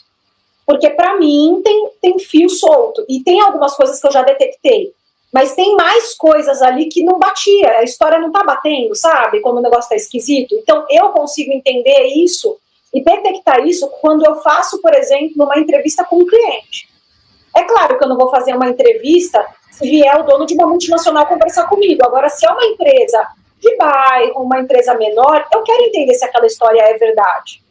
Porque para mim tem fio solto. E tem algumas coisas que eu já detectei. Mas tem mais coisas ali que não batia. A história não tá batendo, sabe? Quando o negócio tá esquisito. Então, eu consigo entender isso e detectar isso quando eu faço, por exemplo, uma entrevista com um cliente. É claro que eu não vou fazer uma entrevista se vier o dono de uma multinacional conversar comigo. Agora, se é uma empresa de bairro, uma empresa menor, eu quero entender se aquela história é verdade.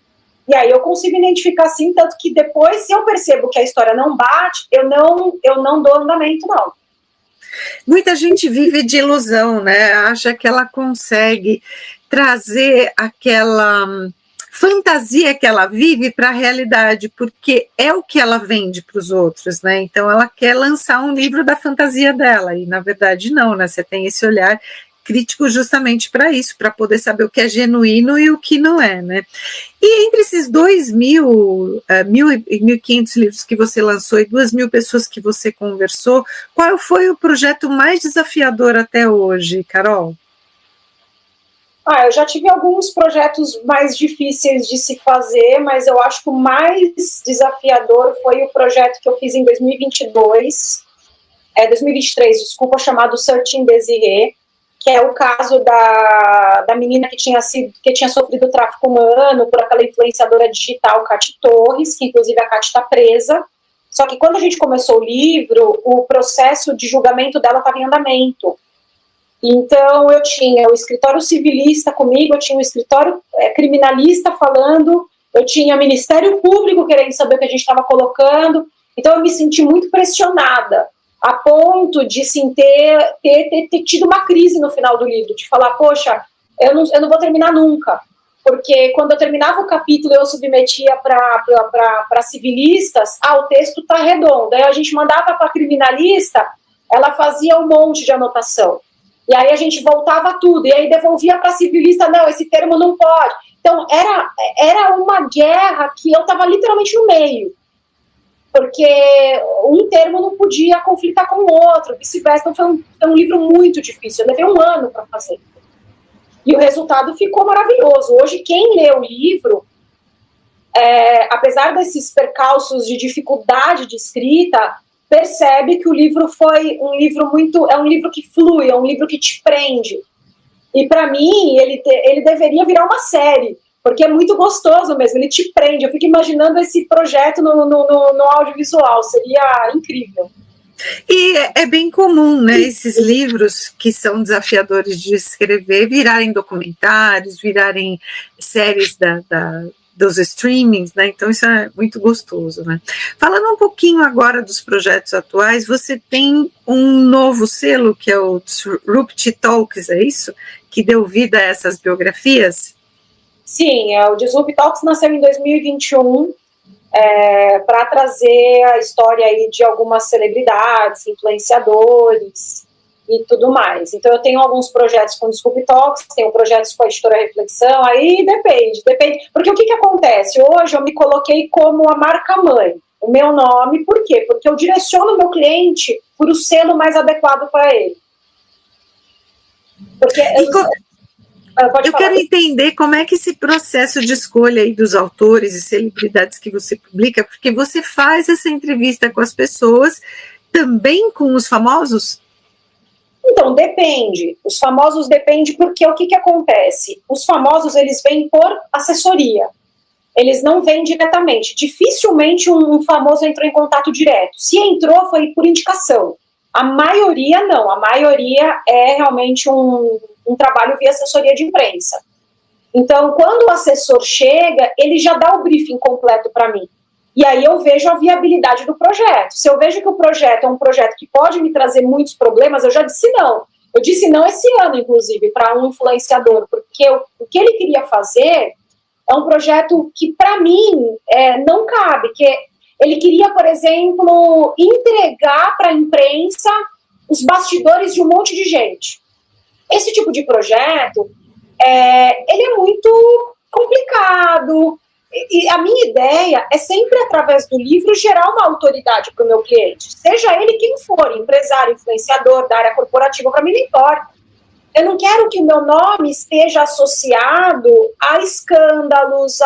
E aí eu consigo identificar sim, tanto que depois, se eu percebo que a história não bate, eu não dou andamento, não. Muita gente vive de ilusão, né? Acha que ela consegue trazer aquela fantasia que ela vive para a realidade, porque é o que ela vende para os outros, né? Então ela quer lançar um livro da fantasia dela, e na verdade não, né? Você tem esse olhar crítico justamente para isso, para poder saber o que é genuíno e o que não é, né? E entre esses 2.000, 1.500 livros que você lançou e 2.000 pessoas que você conversou, qual foi o projeto mais desafiador até hoje, Carol? Eu já tive alguns projetos mais difíceis de se fazer, mas eu acho que o mais desafiador foi o projeto que eu fiz em 2023, desculpa, chamado Searching Desiree, que é o caso da menina que tinha sofrido tráfico humano por aquela influenciadora digital, Cati Torres, que inclusive a Cati está presa. Só que quando a gente começou o livro, o processo de julgamento dela estava em andamento. Então eu tinha o escritório civilista comigo, eu tinha o escritório criminalista falando, eu tinha o Ministério Público querendo saber o que a gente estava colocando. Então eu me senti muito pressionada, a ponto de sim, ter tido uma crise no final do livro, de falar, poxa, eu não vou terminar nunca, porque quando eu terminava o capítulo eu submetia para civilistas, o texto está redondo, aí a gente mandava para a criminalista, ela fazia um monte de anotação, e aí a gente voltava tudo, e aí devolvia para a civilista, não, esse termo não pode. Então era uma guerra que eu estava literalmente no meio, porque um termo não podia conflitar com o outro, vice-versa. Então foi um livro muito difícil, eu levei 1 ano para fazer. E o resultado ficou maravilhoso. Hoje, quem lê o livro, apesar desses percalços de dificuldade de escrita, percebe que o livro foi um livro é um livro que flui, é um livro que te prende. E para mim, ele deveria virar uma série, porque é muito gostoso mesmo, ele te prende. Eu fico imaginando esse projeto no audiovisual, seria incrível. E é bem comum, né, esses livros que são desafiadores de escrever virarem documentários, virarem séries dos streamings, né, então isso é muito gostoso, né. Falando um pouquinho agora dos projetos atuais, você tem um novo selo, que é o Disrupt Talks, é isso? Que deu vida a essas biografias? Sim, o Disrupt Talks nasceu em 2021 para trazer a história aí de algumas celebridades, influenciadores e tudo mais. Então, eu tenho alguns projetos com o Disrupt Talks, tenho projetos com a Editora Reflexão, aí depende. Porque o que acontece? Hoje eu me coloquei como a marca-mãe, o meu nome, por quê? Porque eu direciono o meu cliente por o selo mais adequado para ele. Porque eu quero entender como é que esse processo de escolha aí dos autores e celebridades que você publica, porque você faz essa entrevista com as pessoas, também com os famosos? Então, depende. Os famosos depende porque o que acontece? Os famosos, eles vêm por assessoria. Eles não vêm diretamente. Dificilmente um famoso entrou em contato direto. Se entrou, foi por indicação. A maioria não. A maioria é realmente um trabalho via assessoria de imprensa. Então, quando o assessor chega, ele já dá o briefing completo para mim. E aí eu vejo a viabilidade do projeto. Se eu vejo que o projeto é um projeto que pode me trazer muitos problemas, eu já disse não. Eu disse não esse ano, inclusive, para um influenciador, porque o que ele queria fazer é um projeto que, para mim, não cabe. Que ele queria, por exemplo, entregar para a imprensa os bastidores de um monte de gente. Esse tipo de projeto, ele é muito complicado. E a minha ideia é sempre, através do livro, gerar uma autoridade para o meu cliente. Seja ele quem for, empresário, influenciador, da área corporativa, para mim não importa. Eu não quero que o meu nome esteja associado a escândalos,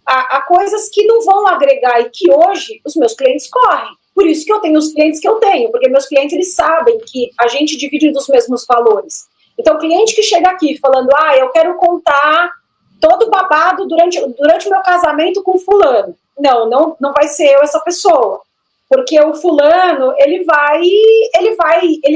a coisas que não vão agregar e que hoje os meus clientes correm. Por isso que eu tenho os clientes que eu tenho, porque meus clientes, eles sabem que a gente divide dos mesmos valores. Então, o cliente que chega aqui falando, eu quero contar todo babado durante o meu casamento com fulano. Não vai ser eu essa pessoa. Porque o fulano, ele vai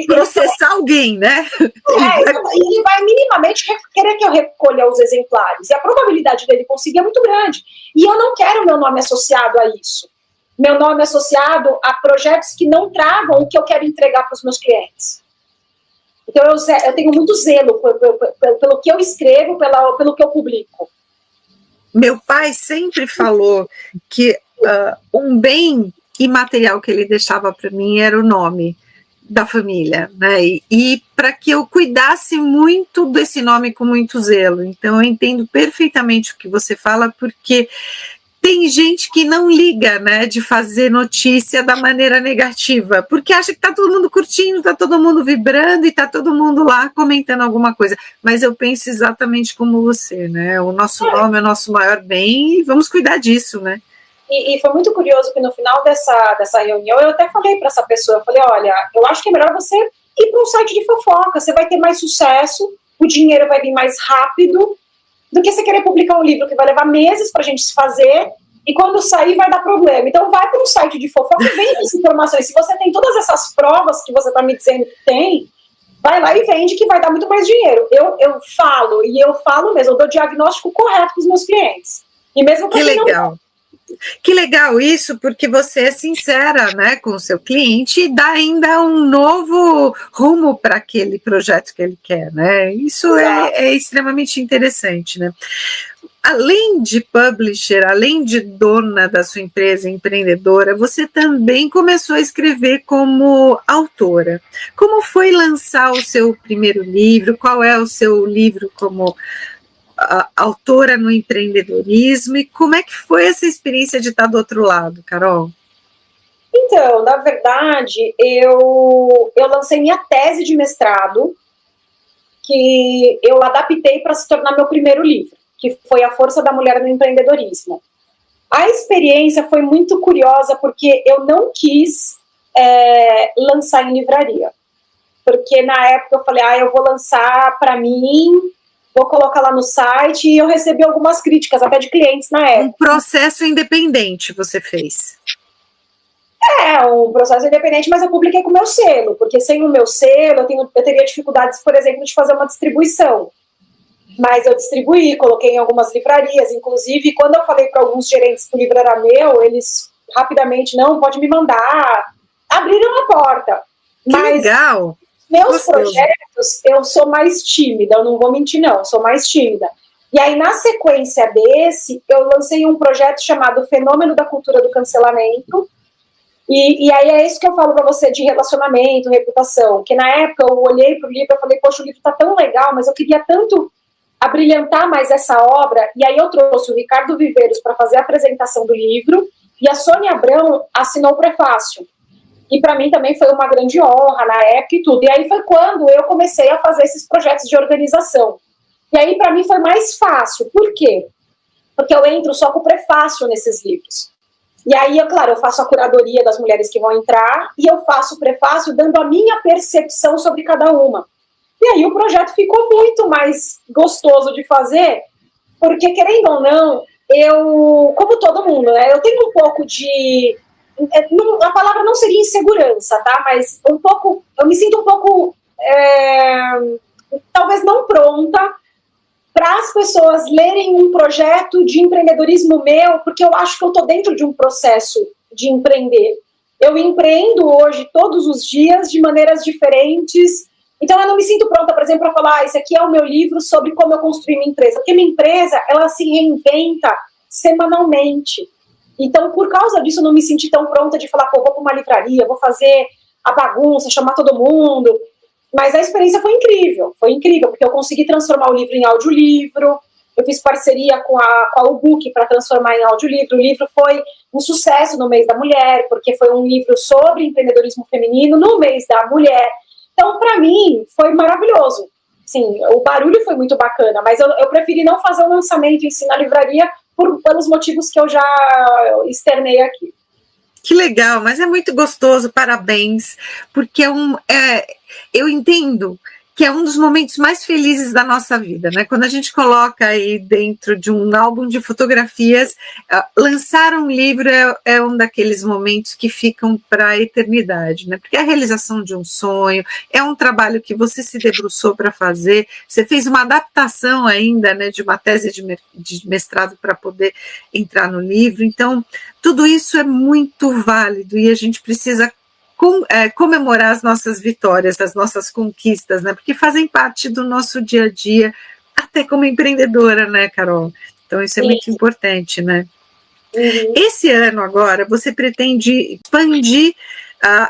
processar alguém, né? Ele vai minimamente querer que eu recolha os exemplares. E a probabilidade dele conseguir é muito grande. E eu não quero meu nome associado a isso. Meu nome associado a projetos que não tragam o que eu quero entregar para os meus clientes. Então, eu tenho muito zelo pelo que eu escrevo, pelo que eu publico. Meu pai sempre falou que um bem imaterial que ele deixava para mim era o nome da família, né? E para que eu cuidasse muito desse nome com muito zelo. Então, eu entendo perfeitamente o que você fala, porque tem gente que não liga, né, de fazer notícia da maneira negativa, porque acha que está todo mundo curtindo, está todo mundo vibrando e está todo mundo lá comentando alguma coisa. Mas eu penso exatamente como você, né? O nosso nome é o nosso maior bem e vamos cuidar disso, né? E foi muito curioso que no final dessa reunião eu até falei para essa pessoa, eu falei, olha, eu acho que é melhor você ir para um site de fofoca, você vai ter mais sucesso, o dinheiro vai vir mais rápido, do que você querer publicar um livro que vai levar meses para a gente se fazer e quando sair vai dar problema. Então vai para um site de fofoca e vende essas informações. Se você tem todas essas provas que você está me dizendo que tem, vai lá e vende que vai dar muito mais dinheiro. Eu falo mesmo, eu dou diagnóstico correto para os meus clientes. E mesmo que legal. Que legal isso, porque você é sincera, né, com o seu cliente e dá ainda um novo rumo para aquele projeto que ele quer, né? Isso é extremamente interessante, né? Além de publisher, além de dona da sua empresa, empreendedora, você também começou a escrever como autora. Como foi lançar o seu primeiro livro? Qual é o seu livro como autora no empreendedorismo, e como é que foi essa experiência de estar do outro lado, Carol? Então, na verdade, eu lancei minha tese de mestrado, que eu adaptei para se tornar meu primeiro livro, que foi A Força da Mulher no Empreendedorismo. A experiência foi muito curiosa, porque eu não quis lançar em livraria, porque na época eu falei, eu vou lançar para mim, vou colocar lá no site, e eu recebi algumas críticas, até de clientes na época. Um processo independente você fez. Um processo independente, mas eu publiquei com o meu selo, porque sem o meu selo eu teria dificuldades, por exemplo, de fazer uma distribuição. Mas eu distribuí, coloquei em algumas livrarias, inclusive quando eu falei para alguns gerentes que o livro era meu, eles rapidamente, não, pode me mandar, abriram a porta. Que legal! Meus projetos, eu sou mais tímida, eu não vou mentir não, eu sou mais tímida. E aí, na sequência desse, eu lancei um projeto chamado Fenômeno da Cultura do Cancelamento. E aí é isso que eu falo para você de relacionamento, reputação. Que na época eu olhei para o livro e falei, poxa, o livro está tão legal, mas eu queria tanto abrilhantar mais essa obra. E aí eu trouxe o Ricardo Viveiros para fazer a apresentação do livro e a Sônia Abrão assinou o prefácio. E para mim também foi uma grande honra na época e tudo. E aí foi quando eu comecei a fazer esses projetos de organização. E aí, para mim, foi mais fácil. Por quê? Porque eu entro só com o prefácio nesses livros. E aí, claro, eu faço a curadoria das mulheres que vão entrar e eu faço o prefácio dando a minha percepção sobre cada uma. E aí o projeto ficou muito mais gostoso de fazer, porque, querendo ou não, eu, como todo mundo, né, eu tenho um pouco de... a palavra não seria insegurança, tá? Mas um pouco... Eu me sinto um pouco... talvez não pronta para as pessoas lerem um projeto de empreendedorismo meu, porque eu acho que eu estou dentro de um processo de empreender. Eu empreendo hoje todos os dias de maneiras diferentes, então eu não me sinto pronta, por exemplo, para falar, esse aqui é o meu livro sobre como eu construí minha empresa, porque minha empresa, ela se reinventa semanalmente. Então, por causa disso, eu não me senti tão pronta de falar, pô, vou para uma livraria, vou fazer a bagunça, chamar todo mundo. Mas a experiência foi incrível, porque eu consegui transformar o livro em audiolivro, eu fiz parceria com a Ubook para transformar em audiolivro, o livro foi um sucesso no mês da mulher, porque foi um livro sobre empreendedorismo feminino no mês da mulher, então para mim foi maravilhoso, sim, o barulho foi muito bacana, mas eu preferi não fazer o lançamento em si na livraria pelos motivos que eu já externei aqui. Que legal, mas é muito gostoso, parabéns, porque eu entendo que é um dos momentos mais felizes da nossa vida, né? Quando a gente coloca aí dentro de um álbum de fotografias, lançar um livro é um daqueles momentos que ficam para a eternidade, né? Porque é a realização de um sonho, é um trabalho que você se debruçou para fazer, você fez uma adaptação ainda, né, de uma tese de mestrado para poder entrar no livro, então tudo isso é muito válido e a gente precisa comemorar as nossas vitórias, as nossas conquistas, né? Porque fazem parte do nosso dia a dia, até como empreendedora, né, Carol? Então isso é muito importante, né? Uhum. Esse ano agora, você pretende expandir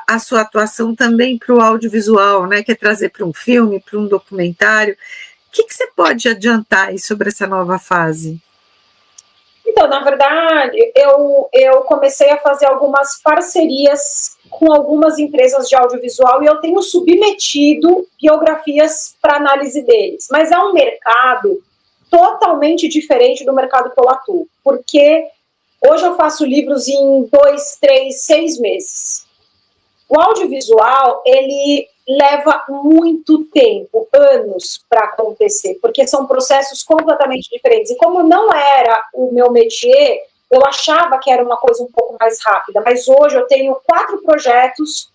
a sua atuação também para o audiovisual, né? Quer trazer para um filme, para um documentário. O que você pode adiantar aí sobre essa nova fase? Então, na verdade, eu comecei a fazer algumas parcerias com algumas empresas de audiovisual e eu tenho submetido biografias para análise deles. Mas é um mercado totalmente diferente do mercado que eu atuo, porque hoje eu faço livros em 2, 3, 6 meses. O audiovisual, ele leva muito tempo, anos para acontecer, porque são processos completamente diferentes. E como não era o meu métier, eu achava que era uma coisa um pouco mais rápida, mas hoje eu tenho 4 projetos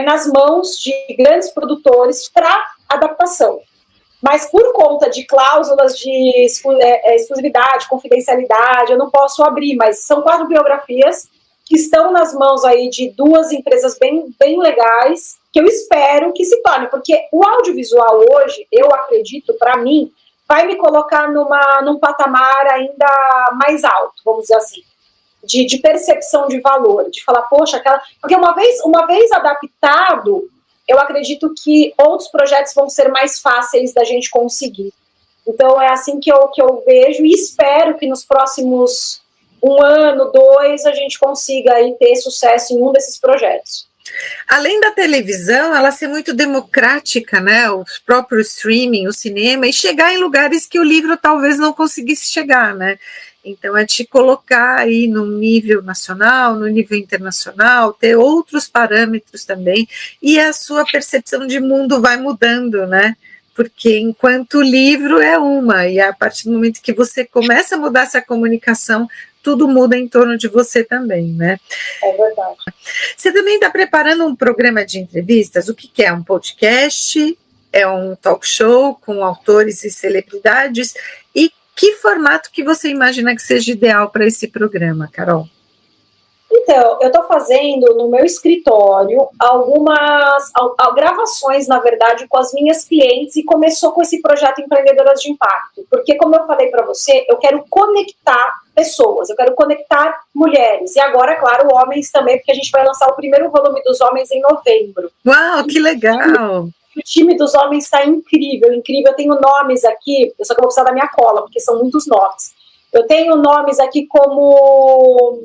nas mãos de grandes produtores para adaptação. Mas por conta de cláusulas de exclusividade, confidencialidade, eu não posso abrir, mas são 4 biografias que estão nas mãos aí de 2 empresas bem, bem legais, que eu espero que se torne, porque o audiovisual hoje, eu acredito, para mim, vai me colocar num patamar ainda mais alto, vamos dizer assim, de percepção de valor, de falar, poxa, porque uma vez adaptado, eu acredito que outros projetos vão ser mais fáceis da gente conseguir. Então, é assim que eu vejo e espero que nos próximos 1 ano, 2, a gente consiga aí ter sucesso em um desses projetos. Além da televisão, ela ser muito democrática, né, o próprio streaming, o cinema, e chegar em lugares que o livro talvez não conseguisse chegar, né, então é te colocar aí no nível nacional, no nível internacional, ter outros parâmetros também, e a sua percepção de mundo vai mudando, né, porque enquanto o livro é uma, e a partir do momento que você começa a mudar essa comunicação, tudo muda em torno de você também, né? É verdade. Você também está preparando um programa de entrevistas? O que é? Um podcast? É um talk show com autores e celebridades? E que formato que você imagina que seja ideal para esse programa, Carol? Então, eu estou fazendo no meu escritório algumas gravações, na verdade, com as minhas clientes, e começou com esse projeto Empreendedoras de Impacto, porque, como eu falei para você, eu quero conectar pessoas, eu quero conectar mulheres, e agora, claro, homens também, porque a gente vai lançar o primeiro volume dos homens em novembro. Uau, que legal! O time dos homens está incrível, incrível. Eu tenho nomes aqui, só que eu vou precisar da minha cola, porque são muitos nomes. Eu tenho nomes aqui como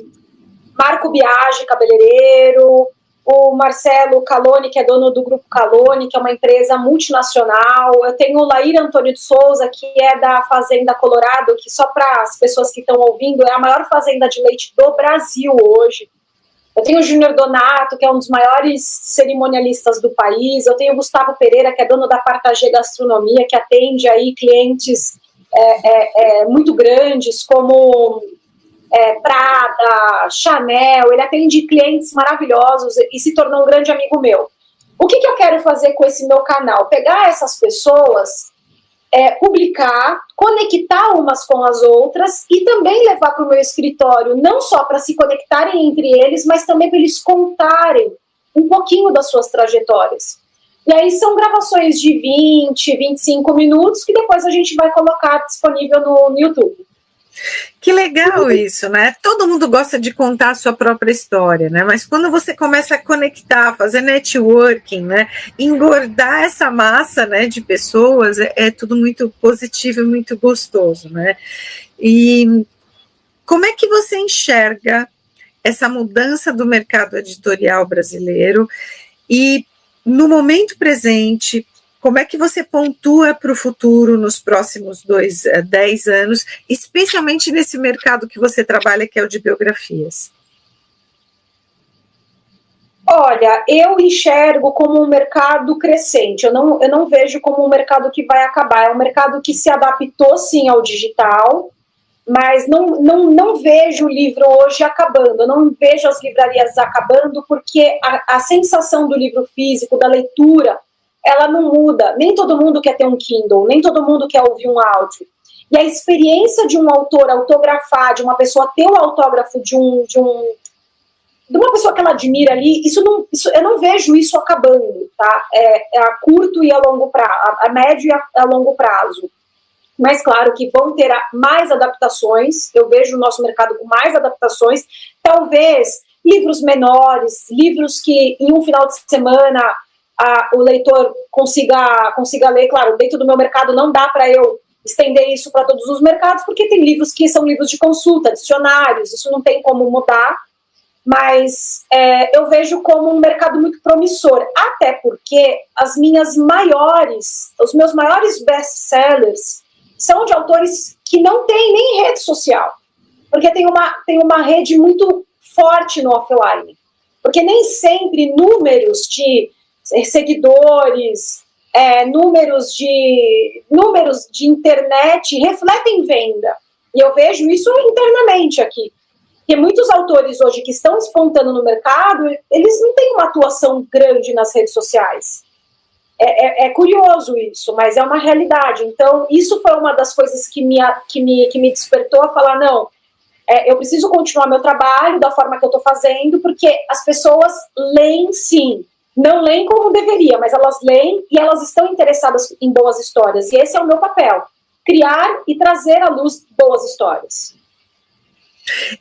Marco Biagi, cabeleireiro, o Marcelo Caloni, que é dono do Grupo Caloni, que é uma empresa multinacional. Eu tenho o Laíra Antônio de Souza, que é da Fazenda Colorado, que só para as pessoas que estão ouvindo, é a maior fazenda de leite do Brasil hoje. Eu tenho o Júnior Donato, que é um dos maiores cerimonialistas do país. Eu tenho o Gustavo Pereira, que é dono da Partagê Gastronomia, que atende aí clientes muito grandes, como Prada, Chanel. Ele atende clientes maravilhosos e se tornou um grande amigo meu. O que eu quero fazer com esse meu canal? Pegar essas pessoas, publicar, conectar umas com as outras e também levar para o meu escritório, não só para se conectarem entre eles, mas também para eles contarem um pouquinho das suas trajetórias. E aí são gravações de 20, 25 minutos que depois a gente vai colocar disponível no YouTube. Que legal isso, né? Todo mundo gosta de contar a sua própria história, né? Mas quando você começa a conectar, fazer networking, né? Engordar essa massa, né, de pessoas, é tudo muito positivo e muito gostoso, né? E como é que você enxerga essa mudança do mercado editorial brasileiro e, no momento presente, como é que você pontua para o futuro nos próximos 10 anos, especialmente nesse mercado que você trabalha, que é o de biografias? Olha, eu enxergo como um mercado crescente, eu não vejo como um mercado que vai acabar, é um mercado que se adaptou sim ao digital, mas não vejo o livro hoje acabando, eu não vejo as livrarias acabando, porque a sensação do livro físico, da leitura, ela não muda. Nem todo mundo quer ter um Kindle, nem todo mundo quer ouvir um áudio. E a experiência de um autor autografar, de uma pessoa ter o autógrafo de uma pessoa que ela admira ali, eu não vejo isso acabando, tá? É a curto e a longo prazo, a médio e a longo prazo. Mas claro que vão ter mais adaptações, eu vejo o nosso mercado com mais adaptações, talvez livros menores, livros que em um final de semana o leitor consiga ler. Claro, dentro do meu mercado não dá para eu estender isso para todos os mercados, porque tem livros que são livros de consulta, dicionários, isso não tem como mudar, mas eu vejo como um mercado muito promissor, até porque os meus maiores best-sellers são de autores que não têm nem rede social, porque tem uma rede muito forte no offline, porque nem sempre números de seguidores, números de internet refletem venda. E eu vejo isso internamente aqui. Porque muitos autores hoje que estão despontando no mercado, eles não têm uma atuação grande nas redes sociais. É curioso isso, mas é uma realidade. Então, isso foi uma das coisas que me despertou a falar, não, eu preciso continuar meu trabalho da forma que eu estou fazendo, porque as pessoas leem sim. Não leem como deveria, mas elas leem e elas estão interessadas em boas histórias. E esse é o meu papel, criar e trazer à luz boas histórias.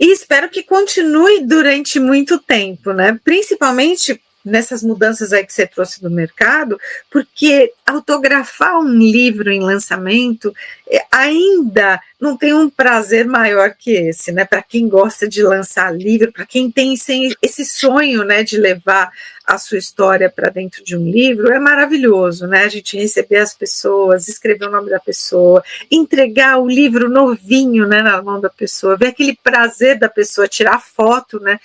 E espero que continue durante muito tempo, né? Principalmente nessas mudanças aí que você trouxe do mercado, porque autografar um livro em lançamento ainda não tem um prazer maior que esse, né? Para quem gosta de lançar livro, para quem tem esse sonho, né, de levar a sua história para dentro de um livro, é maravilhoso, né? A gente receber as pessoas, escrever o nome da pessoa, entregar o livro novinho, né, na mão da pessoa, ver aquele prazer da pessoa, tirar foto, né?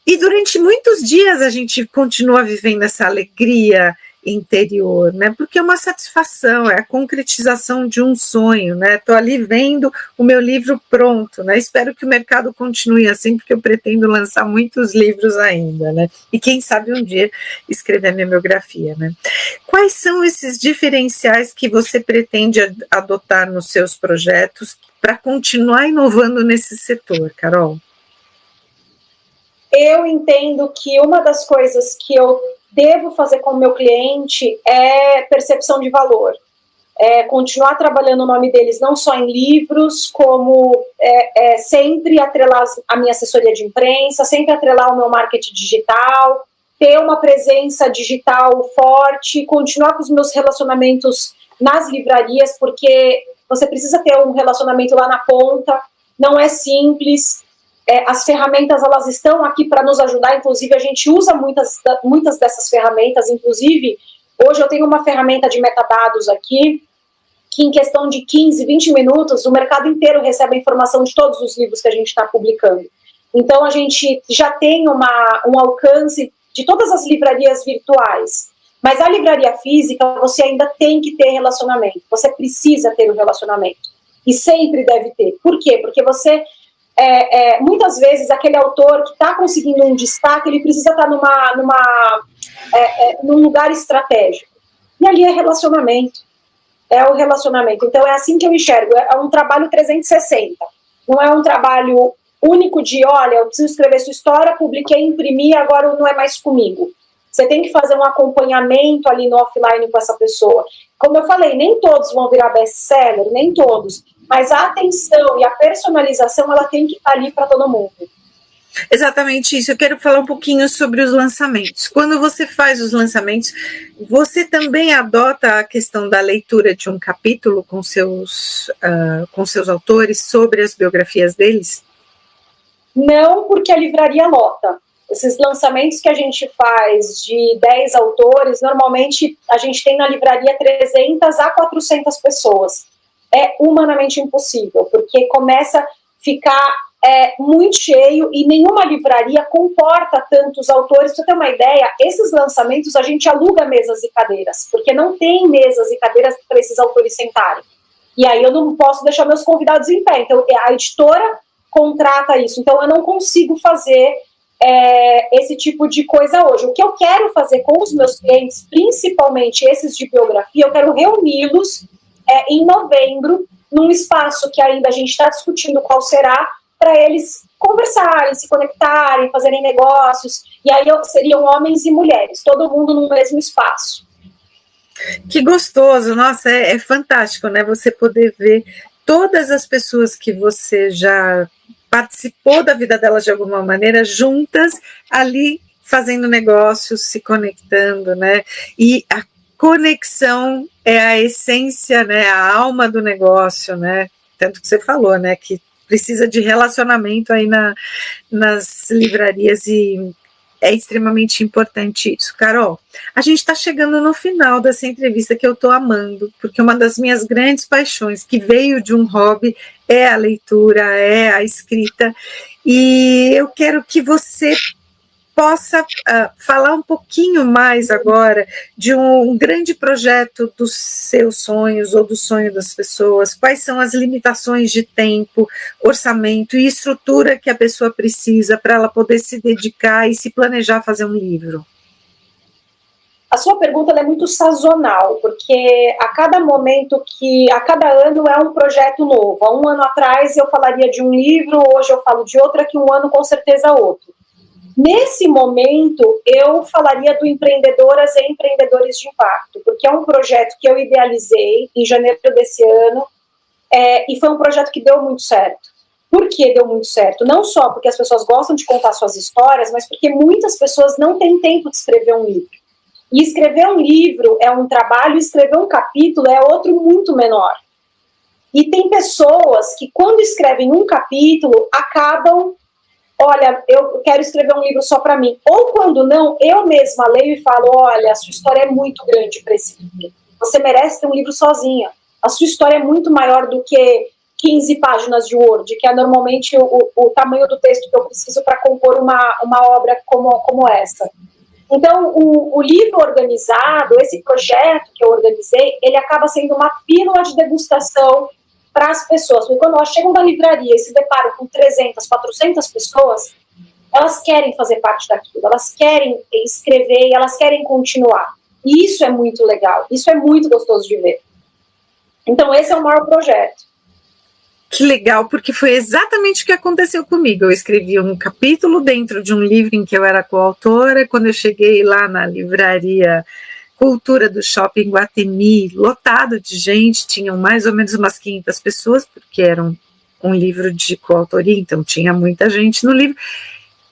E durante muitos dias a gente continua vivendo essa alegria interior, né? Porque é uma satisfação, é a concretização de um sonho, né? Estou ali vendo o meu livro pronto, né? Espero que o mercado continue assim, porque eu pretendo lançar muitos livros ainda, né? E quem sabe um dia escrever a minha biografia, né? Quais são esses diferenciais que você pretende adotar nos seus projetos para continuar inovando nesse setor, Carol? Eu entendo que uma das coisas que eu devo fazer com o meu cliente é percepção de valor. Continuar trabalhando o nome deles não só em livros, como sempre atrelar a minha assessoria de imprensa, sempre atrelar o meu marketing digital, ter uma presença digital forte, continuar com os meus relacionamentos nas livrarias, porque você precisa ter um relacionamento lá na ponta, não é simples. As ferramentas, elas estão aqui para nos ajudar, inclusive a gente usa muitas dessas ferramentas, inclusive hoje eu tenho uma ferramenta de metadados aqui, que em questão de 15, 20 minutos, o mercado inteiro recebe a informação de todos os livros que a gente está publicando. Então a gente já tem um alcance de todas as livrarias virtuais, mas a livraria física você ainda tem que ter relacionamento, você precisa ter um relacionamento, e sempre deve ter. Por quê? Porque você... muitas vezes aquele autor que está conseguindo um destaque, ele precisa estar num lugar estratégico, e ali é relacionamento, o relacionamento. Então é assim que eu enxergo, é um trabalho 360, não é um trabalho único de, olha, eu preciso escrever sua história, publiquei, imprimi, agora não é mais comigo. Você tem que fazer um acompanhamento ali no offline com essa pessoa. Como eu falei, nem todos vão virar best-seller, nem todos, mas a atenção e a personalização, ela tem que estar ali para todo mundo. Exatamente isso. Eu quero falar um pouquinho sobre os lançamentos. Quando você faz os lançamentos, você também adota a questão da leitura de um capítulo com seus autores sobre as biografias deles? Não, porque a livraria lota. Esses lançamentos que a gente faz de 10 autores, normalmente a gente tem na livraria 300 a 400 pessoas. É humanamente impossível, porque começa a ficar muito cheio e nenhuma livraria comporta tantos autores. Para você ter uma ideia, esses lançamentos a gente aluga mesas e cadeiras, porque não tem mesas e cadeiras para esses autores sentarem. E aí eu não posso deixar meus convidados em pé. Então a editora contrata isso. Então eu não consigo fazer esse tipo de coisa hoje. O que eu quero fazer com os meus clientes, principalmente esses de biografia, eu quero reuni-los em novembro, num espaço que ainda a gente está discutindo qual será, para eles conversarem, se conectarem, fazerem negócios, e aí seriam homens e mulheres, todo mundo no mesmo espaço. Que gostoso, nossa, é fantástico, né, você poder ver todas as pessoas que você já participou da vida delas de alguma maneira, juntas, ali, fazendo negócios, se conectando, né, e a conexão é a essência, né, a alma do negócio, né, tanto que você falou, né, que precisa de relacionamento aí nas livrarias e é extremamente importante isso. Carol, a gente está chegando no final dessa entrevista que eu estou amando, porque uma das minhas grandes paixões, que veio de um hobby, é a leitura, é a escrita, e eu quero que você possa falar um pouquinho mais agora de um grande projeto dos seus sonhos ou do sonho das pessoas, quais são as limitações de tempo, orçamento e estrutura que a pessoa precisa para ela poder se dedicar e se planejar fazer um livro. A sua pergunta é muito sazonal, porque a cada ano é um projeto novo. Há um ano atrás eu falaria de um livro, hoje eu falo de outro, daqui um ano com certeza outro. Nesse momento, eu falaria do Empreendedoras e Empreendedores de Impacto, porque é um projeto que eu idealizei em janeiro desse ano, e foi um projeto que deu muito certo. Por que deu muito certo? Não só porque as pessoas gostam de contar suas histórias, mas porque muitas pessoas não têm tempo de escrever um livro. E escrever um livro é um trabalho, escrever um capítulo é outro muito menor. E tem pessoas que, quando escrevem um capítulo, acabam... Olha, eu quero escrever um livro só para mim. Ou quando não, eu mesma leio e falo, olha, a sua história é muito grande para esse livro. Você merece ter um livro sozinha. A sua história é muito maior do que 15 páginas de Word, que é normalmente o tamanho do texto que eu preciso para compor uma obra como essa. Então, o livro organizado, esse projeto que eu organizei, ele acaba sendo uma pílula de degustação para as pessoas, porque quando elas chegam da livraria e se deparam com 300, 400 pessoas, elas querem fazer parte daquilo, elas querem escrever e elas querem continuar. E isso é muito legal, isso é muito gostoso de ver. Então, esse é o maior projeto. Que legal, porque foi exatamente o que aconteceu comigo. Eu escrevi um capítulo dentro de um livro em que eu era coautora. Quando eu cheguei lá na livraria Cultura do Shopping Guatemi, lotado de gente, tinham mais ou menos umas 500 pessoas, porque era um livro de coautoria, então tinha muita gente no livro.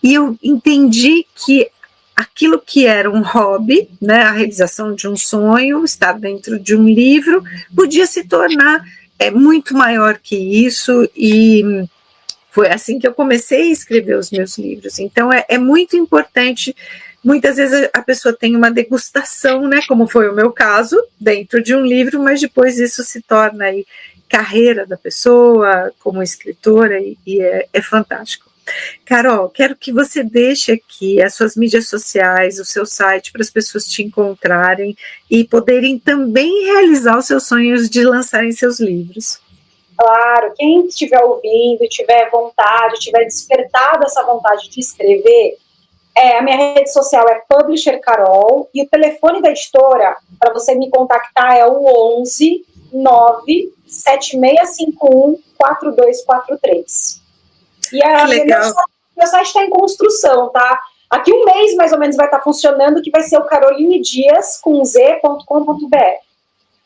E eu entendi que aquilo que era um hobby, né, a realização de um sonho, estar dentro de um livro, podia se tornar muito maior que isso, e foi assim que eu comecei a escrever os meus livros. Então é muito importante. Muitas vezes a pessoa tem uma degustação, né, como foi o meu caso, dentro de um livro, mas depois isso se torna aí carreira da pessoa como escritora, e é fantástico. Carol, quero que você deixe aqui as suas mídias sociais, o seu site, para as pessoas te encontrarem e poderem também realizar os seus sonhos de lançarem seus livros. Claro, quem estiver ouvindo, tiver vontade, tiver despertado essa vontade de escrever, a minha rede social é Publisher Carol, e o telefone da editora, para você me contactar, é o 11 97651 4243. E meu site está em construção, tá? Aqui um mês, mais ou menos, vai estar funcionando, que vai ser o carolinedias, com z.com.br.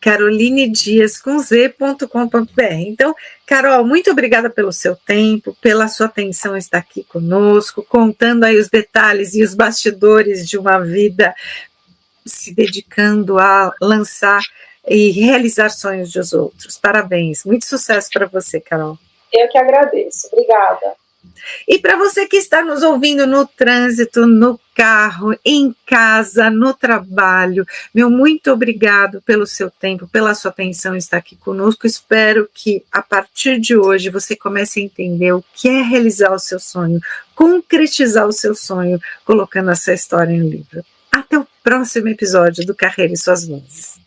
carolinedias, com z.com.br. Então, Carol, muito obrigada pelo seu tempo, pela sua atenção em estar aqui conosco, contando aí os detalhes e os bastidores de uma vida se dedicando a lançar e realizar sonhos dos outros. Parabéns, muito sucesso para você, Carol. Eu que agradeço, obrigada. E para você que está nos ouvindo no trânsito, no carro, em casa, no trabalho, meu muito obrigado pelo seu tempo, pela sua atenção em estar aqui conosco. Espero que a partir de hoje você comece a entender o que é realizar o seu sonho, concretizar o seu sonho, colocando essa história em um livro. Até o próximo episódio do Carreira e Suas Vozes.